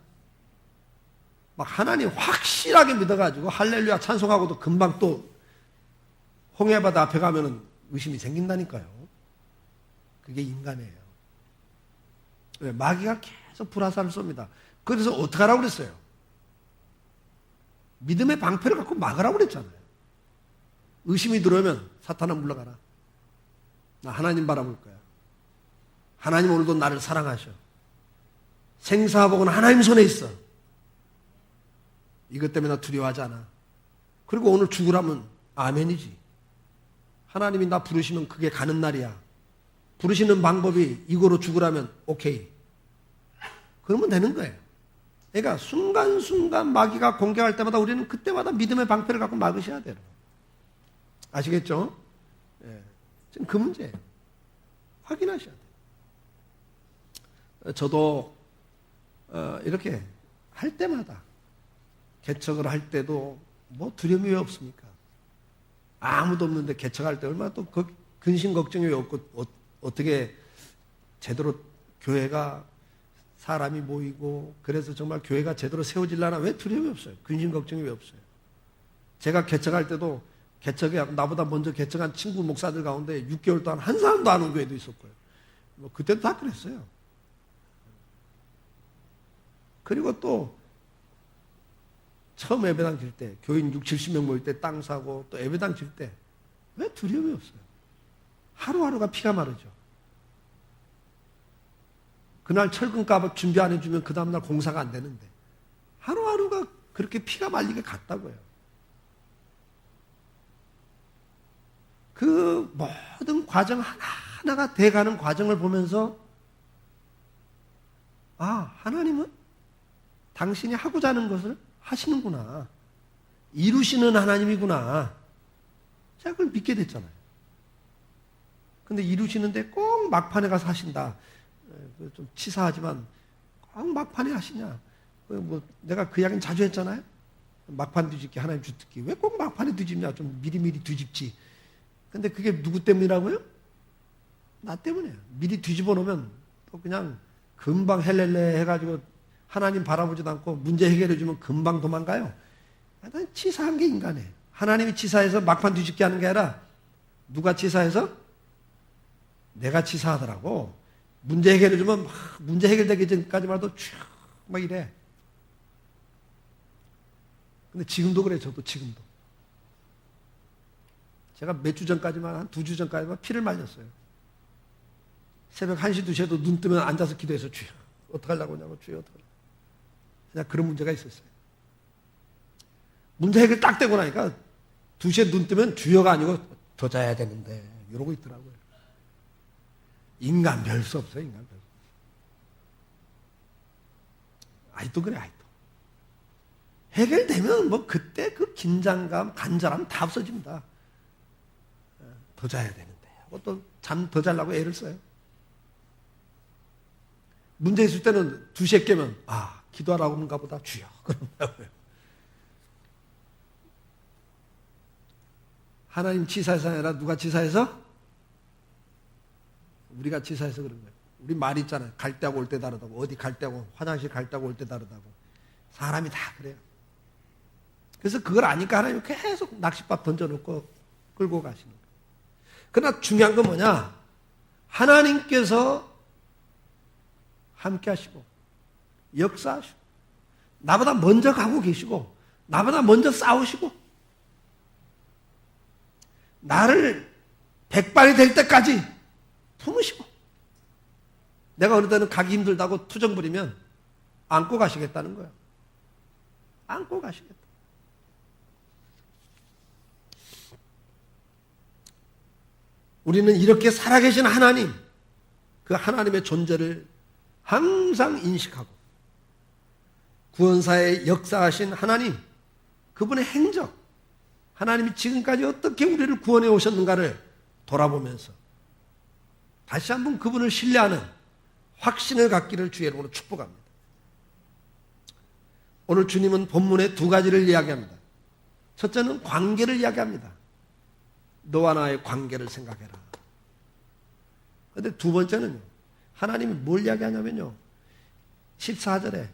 막 하나님 확실하게 믿어가지고 할렐루야 찬송하고도 금방 또 홍해바다 앞에 가면은 의심이 생긴다니까요. 그게 인간이에요. 왜? 마귀가 계속 불화살을 쏩니다. 그래서 어떻게 하라고 그랬어요? 믿음의 방패를 갖고 막으라고 그랬잖아요. 의심이 들어오면 사탄아 물러가라. 나 하나님 바라볼 거야. 하나님 오늘도 나를 사랑하셔. 생사복은 하나님 손에 있어. 이것 때문에 나 두려워하지 않아. 그리고 오늘 죽으라면 아멘이지. 하나님이 나 부르시면 그게 가는 날이야. 부르시는 방법이 이거로 죽으라면 오케이. 그러면 되는 거예요. 그러니까 순간순간 마귀가 공격할 때마다 우리는 그때마다 믿음의 방패를 갖고 막으셔야 돼요. 아시겠죠? 예. 지금 그 문제예요. 확인하셔야 돼요. 저도 이렇게 할 때마다 개척을 할 때도 뭐 두려움이 왜 없습니까? 아무도 없는데 개척할 때 얼마나 또 근심 걱정이 왜 없고 어떻게 제대로 교회가 사람이 모이고 그래서 정말 교회가 제대로 세워질라나 왜 두려움이 없어요? 근심 걱정이 왜 없어요? 제가 개척할 때도 개척에 나보다 먼저 개척한 친구 목사들 가운데 6개월 동안 한 사람도 안 온 교회도 있었고요. 뭐 그때도 다 그랬어요. 그리고 또 처음 예배당 질 때 교인 60, 70명 모일 때 땅 사고 또 예배당 질 때 왜 두려움이 없어요? 하루하루가 피가 마르죠. 그날 철근값을 준비 안 해주면 그 다음날 공사가 안 되는데 하루하루가 그렇게 피가 말리게 갔다고요. 그 모든 과정 하나하나가 돼가는 과정을 보면서 하나님은 당신이 하고자 하는 것을 하시는구나. 이루시는 하나님이구나. 제가 그걸 믿게 됐잖아요. 근데 이루시는데 꼭 막판에 가서 하신다. 좀 치사하지만 꼭 막판에 하시냐. 뭐 내가 그 이야기는 자주 했잖아요. 막판 뒤집기, 하나님 주특기. 왜 꼭 막판에 뒤집냐. 좀 미리미리 뒤집지. 근데 그게 누구 때문이라고요? 나 때문이에요. 미리 뒤집어 놓으면 또 그냥 금방 헬렐레 해가지고 하나님 바라보지도 않고 문제 해결해주면 금방 도망가요. 치사한 게 인간이에요. 하나님이 치사해서 막판 뒤집게 하는 게 아니라 누가 치사해서? 내가 치사하더라고. 문제 해결해주면 막 문제 해결되기 전까지만 해도 쭉 막 이래. 근데 지금도 그래. 저도 지금도. 제가 몇 주 전까지만, 한 2주 전까지만 피를 말렸어요. 새벽 1시, 2시에도 눈 뜨면 앉아서 기도해서 주여 어떡하려고 하냐고, 주여 어떡하려고. 그냥 그런 문제가 있었어요. 문제 해결 딱 되고 나니까 2시에 눈 뜨면 주여가 아니고 더 자야 되는데 이러고 있더라고요. 인간 별 수 없어요. 인간 별 수 없어요. 아직도 그래. 아직도. 해결되면 뭐 그때 그 긴장감, 간절함 다 없어집니다. 더 자야 되는데 하고 또 잠 더 자려고 애를 써요. 문제 있을 때는 2시에 깨면 기도하라고 하는가 보다 주여 그런다고요. 하나님 치사해서 아니라 누가 치사해서? 우리가 치사해서 그런 거예요. 우리 말 있잖아요. 갈 때하고 올 때 다르다고. 어디 갈 때하고 화장실 갈 때하고 올 때 다르다고. 사람이 다 그래요. 그래서 그걸 아니까 하나님이 계속 낚싯밥 던져놓고 끌고 가시는 거예요. 그러나 중요한 건 뭐냐? 하나님께서 함께 하시고 역사하시고 나보다 먼저 가고 계시고 나보다 먼저 싸우시고 나를 백발이 될 때까지 품으시고 내가 어느 때는 가기 힘들다고 투정 부리면 안고 가시겠다는 거예요. 안고 가시겠다. 우리는 이렇게 살아계신 하나님, 그 하나님의 존재를 항상 인식하고 구원사에 역사하신 하나님, 그분의 행적, 하나님이 지금까지 어떻게 우리를 구원해 오셨는가를 돌아보면서 다시 한번 그분을 신뢰하는 확신을 갖기를 주의 이름으로 축복합니다. 오늘 주님은 본문에 2가지를 이야기합니다. 첫째는 관계를 이야기합니다. 너와 나의 관계를 생각해라. 그런데 2번째는요. 하나님이 뭘 이야기하냐면요. 14절에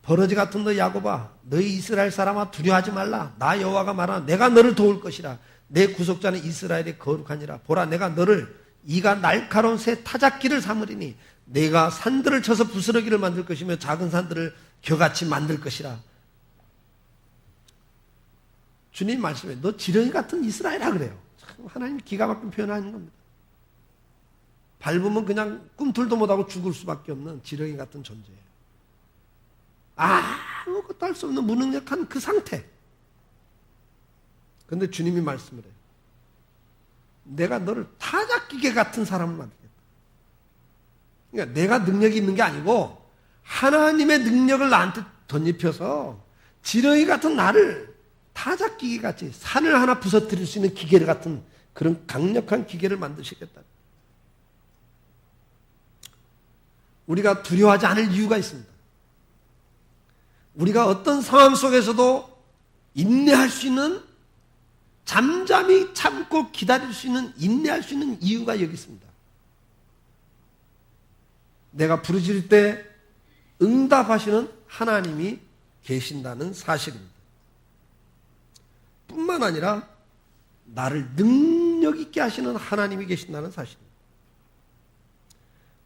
버러지 같은 너 야곱아 너희 이스라엘 사람아 두려워하지 말라. 나 여호와가 말하나 내가 너를 도울 것이라. 내 구속자는 이스라엘이 거룩하니라. 보라 내가 너를 이가 날카로운 새 타작기를 삼으리니 내가 산들을 쳐서 부스러기를 만들 것이며 작은 산들을 겨같이 만들 것이라. 주님 말씀에 너 지렁이 같은 이스라엘이라 그래요. 참 하나님이 기가 막힌 표현하는 겁니다. 밟으면 그냥 꿈틀도 못하고 죽을 수밖에 없는 지렁이 같은 존재예요. 아무것도 할 수 없는 무능력한 그 상태. 그런데 주님이 말씀을 해요. 내가 너를 타작기계 같은 사람을 만들겠다. 그러니까 내가 능력이 있는 게 아니고 하나님의 능력을 나한테 덧입혀서 지렁이 같은 나를 타작기계 같이 산을 하나 부서뜨릴 수 있는 기계 같은 그런 강력한 기계를 만드시겠다. 우리가 두려워하지 않을 이유가 있습니다. 우리가 어떤 상황 속에서도 인내할 수 있는, 잠잠히 참고 기다릴 수 있는, 인내할 수 있는 이유가 여기 있습니다. 내가 부르짖을 때 응답하시는 하나님이 계신다는 사실입니다. 뿐만 아니라 나를 능력 있게 하시는 하나님이 계신다는 사실입니다.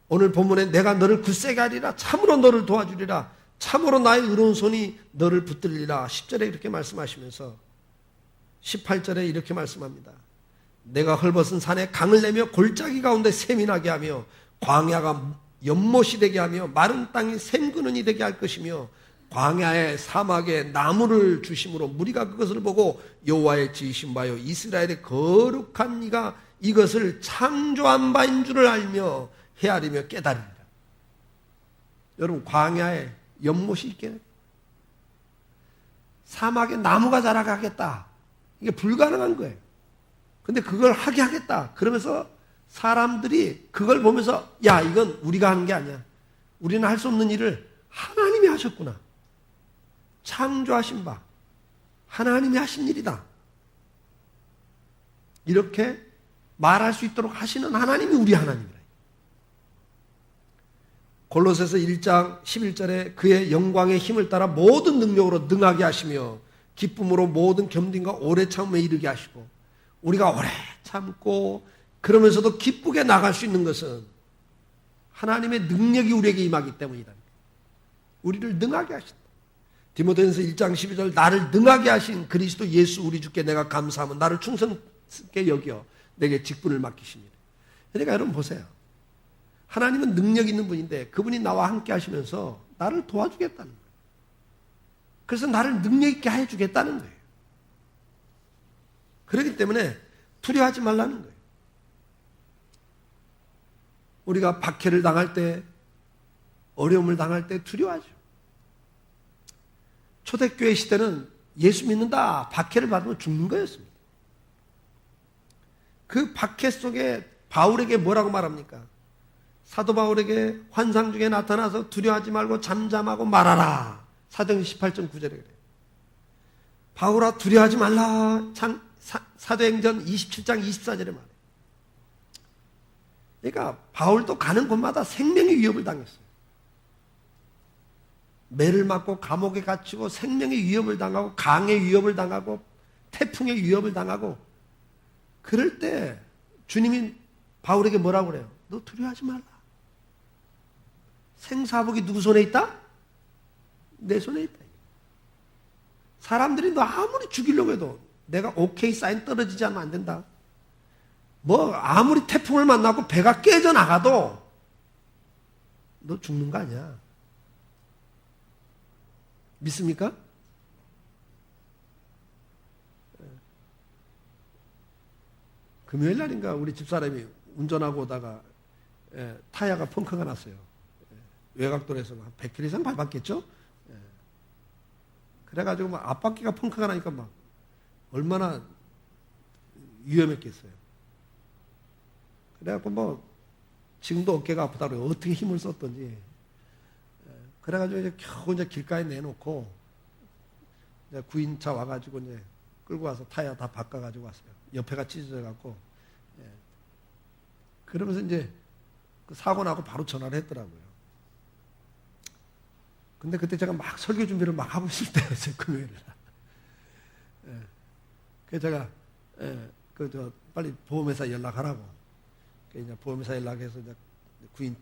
오늘 본문에 내가 너를 굳세게 하리라. 참으로 너를 도와주리라. 참으로 나의 의로운 손이 너를 붙들리라. 10절에 이렇게 말씀하시면서 18절에 이렇게 말씀합니다. 내가 헐벗은 산에 강을 내며 골짜기 가운데 샘이 나게 하며 광야가 연못이 되게 하며 마른 땅이 샘그는이 되게 할 것이며 광야의 사막에 나무를 주심으로 무리가 그것을 보고 여호와의 지으신 바요 이스라엘의 거룩한 이가 이것을 창조한 바인 줄을 알며 헤아리며 깨달으리라. 여러분 광야에 연못이 있게 사막에 나무가 자라가겠다. 이게 불가능한 거예요. 근데 그걸 하게 하겠다. 그러면서 사람들이 그걸 보면서 야 이건 우리가 하는 게 아니야. 우리는 할 수 없는 일을 하나님이 하셨구나. 창조하신 바 하나님이 하신 일이다. 이렇게 말할 수 있도록 하시는 하나님이 우리 하나님이라. 골로새서 1장 11절에 그의 영광의 힘을 따라 모든 능력으로 능하게 하시며 기쁨으로 모든 겸딩과 오래 참음에 이르게 하시고, 우리가 오래 참고 그러면서도 기쁘게 나갈 수 있는 것은 하나님의 능력이 우리에게 임하기 때문이다. 우리를 능하게 하신다. 디모데전서 1장 12절, 나를 능하게 하신 그리스도 예수 우리 주께 내가 감사하면 나를 충성스럽게 여겨 내게 직분을 맡기십니다. 그러니까 여러분 보세요. 하나님은 능력 있는 분인데 그분이 나와 함께 하시면서 나를 도와주겠다는 거예요. 그래서 나를 능력 있게 해주겠다는 거예요. 그렇기 때문에 두려워하지 말라는 거예요. 우리가 박해를 당할 때, 어려움을 당할 때 두려워하죠. 초대교회 시대는 예수 믿는다, 박해를 받으면 죽는 거였습니다. 그 박해 속에 바울에게 뭐라고 말합니까? 사도 바울에게 환상 중에 나타나서 두려워하지 말고 잠잠하고 말하라. 사도행전 18.9절에 그래요. 바울아 두려워하지 말라. 사도행전 27장 24절에 말해요. 그러니까 바울도 가는 곳마다 생명의 위협을 당했어요. 매를 맞고 감옥에 갇히고 생명의 위협을 당하고 강의 위협을 당하고 태풍의 위협을 당하고, 그럴 때 주님이 바울에게 뭐라고 그래요? 너 두려워하지 말라. 생사복이 누구 손에 있다? 내 손에 있다. 사람들이 너 아무리 죽이려고 해도 내가 오케이 사인 떨어지지 않으면 안 된다. 뭐 아무리 태풍을 만나고 배가 깨져나가도 너 죽는 거 아니야. 믿습니까? 금요일 날인가 우리 집사람이 운전하고 오다가 타이어가 펑크가 났어요. 외곽도로에서 한 100km 이상 밟았겠죠? 그래가지고 막 앞바퀴가 펑크가 나니까 막 얼마나 위험했겠어요. 그래갖고 뭐 지금도 어깨가 아프다고 어떻게 힘을 썼던지. 그래가지고 이제 겨우 이제 길가에 내놓고 이제 구인차 와가지고 이제 끌고 와서 타이어 다 바꿔가지고 왔어요. 옆에가 찢어져갖고. 그러면서 이제 그 사고 나고 바로 전화를 했더라고요. 근데 그때 제가 막 설교 준비를 막 하고 있을 때였어요, 금요일에. 그래서 제가 빨리 보험회사 연락하라고. 이제 보험회사 연락해서 이제 구인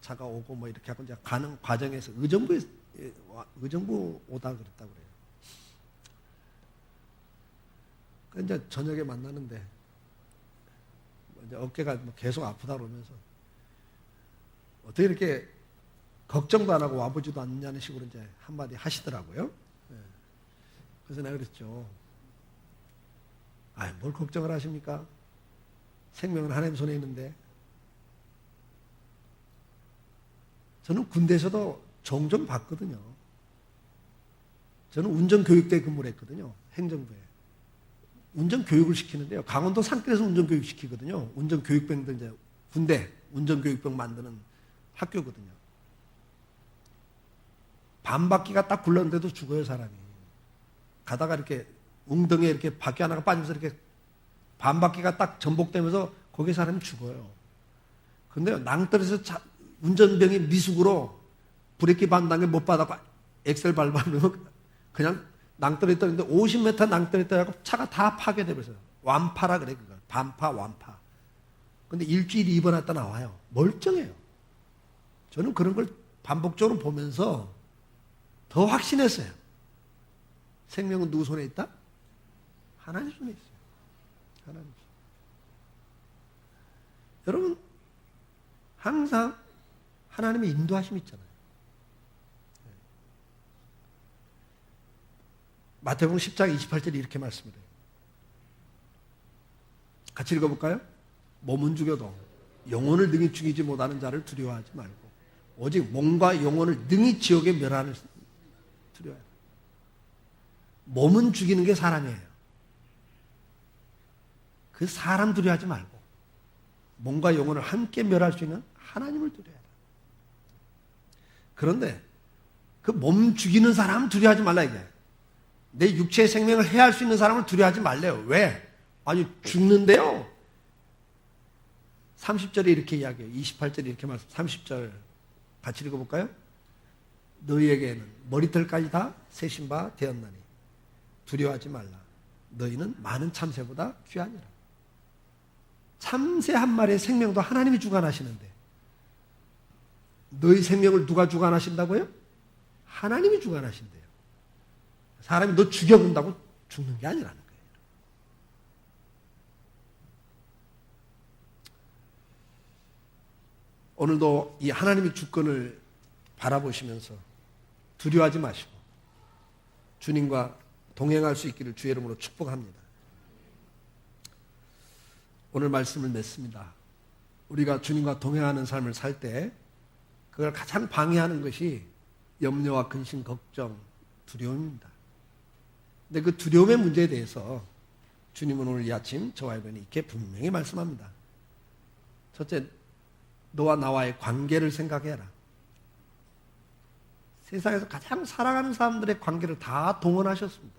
차가 오고 뭐 이렇게 하고 이제 가는 과정에서 의정부 오다 그랬다고 그래요. 이제 저녁에 만나는데 이제 어깨가 뭐 계속 아프다 그러면서 어떻게 이렇게 걱정도 안 하고 와보지도 않냐는 식으로 이제 한마디 하시더라고요. 그래서 내가 그랬죠. 뭘 걱정을 하십니까? 생명은 하나님 손에 있는데. 저는 군대에서도 종종 봤거든요. 저는 운전교육대에 근무를 했거든요. 행정부에. 운전교육을 시키는데요. 강원도 산길에서 운전교육 시키거든요. 운전교육병들 이제 군대 운전교육병 만드는 학교거든요. 반바퀴가 딱 굴렀는데도 죽어요, 사람이. 가다가 이렇게 웅덩이에 이렇게 바퀴 하나가 빠지면서 이렇게 반바퀴가 딱 전복되면서 거기 사람이 죽어요. 근데 낭떠러지에서 운전병이 미숙으로 브레이크 반당에 못 받아고 엑셀 밟으면 그냥 낭떠러지 떨어졌는데 50m 낭떠러지 떨어져서 차가 다 파괴되면서 완파라 그래, 그거. 반파, 완파. 근데 일주일 입원했다 나와요. 멀쩡해요. 저는 그런 걸 반복적으로 보면서 더 확신했어요. 생명은 누구 손에 있다? 하나님 손에 있어요. 하나님. 여러분, 항상 하나님의 인도하심이 있잖아요. 마태복음 10장 28절에 이렇게 말씀을 해요. 같이 읽어볼까요? 몸은 죽여도 영혼을 능히 죽이지 못하는 자를 두려워하지 말고 오직 몸과 영혼을 능히 지옥에 멸하는 두려워해요. 몸은 죽이는 게 사람이에요. 그 사람 두려워하지 말고 몸과 영혼을 함께 멸할 수 있는 하나님을 두려워해라. 그런데 그 몸 죽이는 사람 두려워하지 말라 이게. 내 육체의 생명을 해할 수 있는 사람을 두려워하지 말래요. 왜? 아니 죽는데요. 30절에 이렇게 이야기해요. 28절에 이렇게 말씀. 30절 같이 읽어볼까요? 너희에게는 머리털까지 다 세신 바 되었나니 두려워하지 말라. 너희는 많은 참새보다 귀하니라. 참새 한 마리의 생명도 하나님이 주관하시는데 너희 생명을 누가 주관하신다고요? 하나님이 주관하신대요. 사람이 너 죽여본다고 죽는 게 아니라는 거예요. 오늘도 이 하나님의 주권을 바라보시면서 두려워하지 마시고 주님과 동행할 수 있기를 주의 이름으로 축복합니다. 오늘 말씀을 맺습니다. 우리가 주님과 동행하는 삶을 살 때 그걸 가장 방해하는 것이 염려와 근심, 걱정, 두려움입니다. 근데 그 두려움의 문제에 대해서 주님은 오늘 이 아침 저와 여러분이 이렇게 분명히 말씀합니다. 첫째, 너와 나와의 관계를 생각해라. 세상에서 가장 사랑하는 사람들의 관계를 다 동원하셨습니다.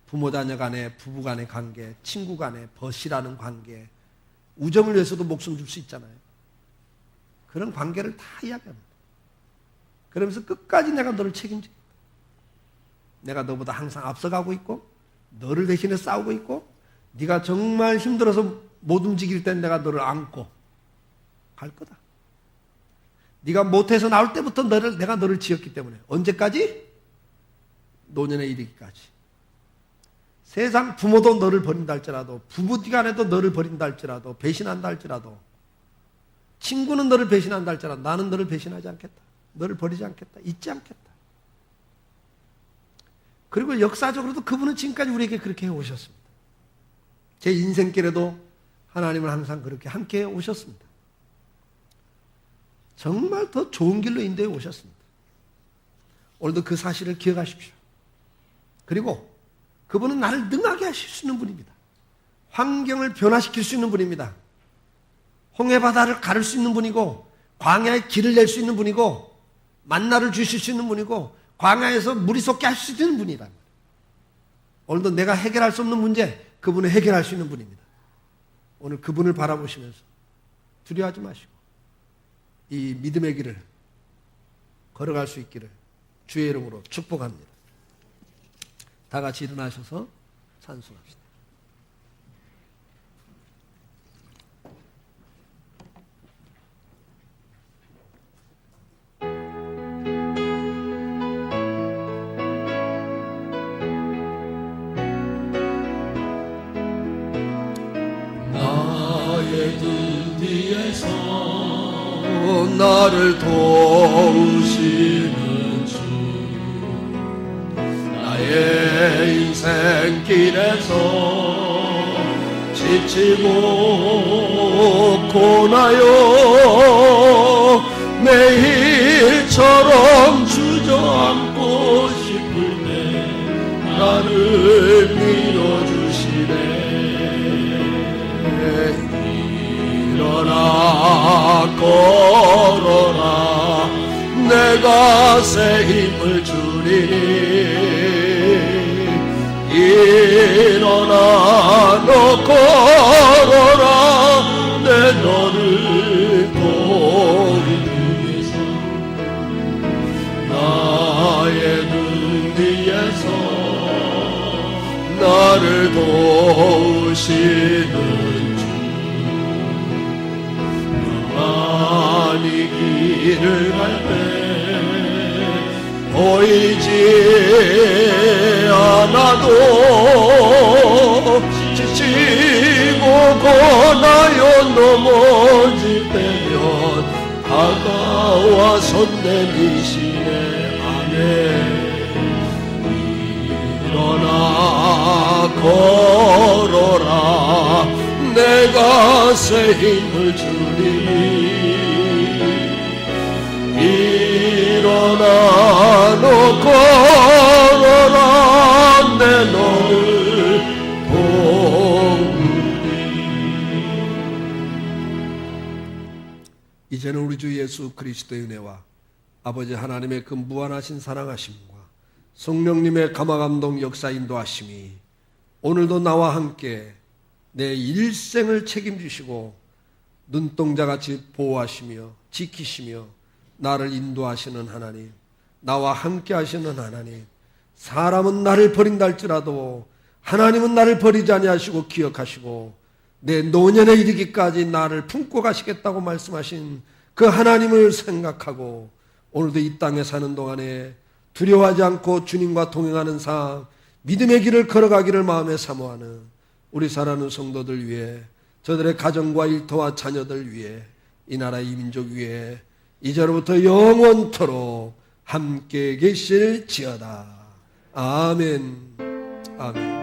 부모 자녀 간의, 부부 간의 관계, 친구 간의 벗이라는 관계, 우정을 위해서도 목숨 줄 수 있잖아요. 그런 관계를 다 이야기합니다. 그러면서 끝까지 내가 너를 책임지겠다. 내가 너보다 항상 앞서가고 있고 너를 대신해 싸우고 있고 네가 정말 힘들어서 못 움직일 땐 내가 너를 안고 갈 거다. 네가 못해서 나올 때부터 내가 너를 지었기 때문에 언제까지? 노년에 이르기까지. 세상 부모도 너를 버린다 할지라도 부부간에도 너를 버린다 할지라도 배신한다 할지라도 친구는 너를 배신한다 할지라도 나는 너를 배신하지 않겠다. 너를 버리지 않겠다. 잊지 않겠다. 그리고 역사적으로도 그분은 지금까지 우리에게 그렇게 해오셨습니다. 제 인생길에도 하나님은 항상 그렇게 함께 오셨습니다. 정말 더 좋은 길로 인도해 오셨습니다. 오늘도 그 사실을 기억하십시오. 그리고 그분은 나를 능하게 하실 수 있는 분입니다. 환경을 변화시킬 수 있는 분입니다. 홍해바다를 가를 수 있는 분이고 광야에 길을 낼 수 있는 분이고 만나를 주실 수 있는 분이고 광야에서 물이 솟게 할 수 있는 분이다. 오늘도 내가 해결할 수 없는 문제 그분은 해결할 수 있는 분입니다. 오늘 그분을 바라보시면서 두려워하지 마시고 이 믿음의 길을 걸어갈 수 있기를 주의 이름으로 축복합니다. 다 같이 일어나셔서 찬송합시다. 나의 등 뒤에서 나를 도우시는 주 나의 인생길에서 지치고 고나요 매일처럼 주저앉고 싶을 때 나를 밀어주시네. 일어나 걸어라 내가 새 힘을 주리니 일어나 너 걸어라 내 너를 도우기 위해서 나의 등 뒤에서 나를 도우시는 이 길을 갈 때 보이지 않아도 지치고 고나요 넘어질 때면 다가와 손 내미시네. 아멘. 일어나 걸어라 내가 새 힘을 주리니 일어나 너 걸어라 내 너를 도우리. 이제는 우리 주 예수 그리스도의 은혜와 아버지 하나님의 그 무한하신 사랑하심과 성령님의 감화감동 역사 인도하심이 오늘도 나와 함께 내 일생을 책임지시고 눈동자같이 보호하시며 지키시며 나를 인도하시는 하나님, 나와 함께 하시는 하나님, 사람은 나를 버린다 할지라도 하나님은 나를 버리지 아니하시고 기억하시고 내 노년에 이르기까지 나를 품고 가시겠다고 말씀하신 그 하나님을 생각하고 오늘도 이 땅에 사는 동안에 두려워하지 않고 주님과 동행하는 삶, 믿음의 길을 걸어가기를 마음에 사모하는 우리 사랑하는 성도들 위해, 저들의 가정과 일터와 자녀들 위해, 이 나라 이 민족 위해 이제로부터 영원토록 함께 계실지어다. 아멘. 아멘.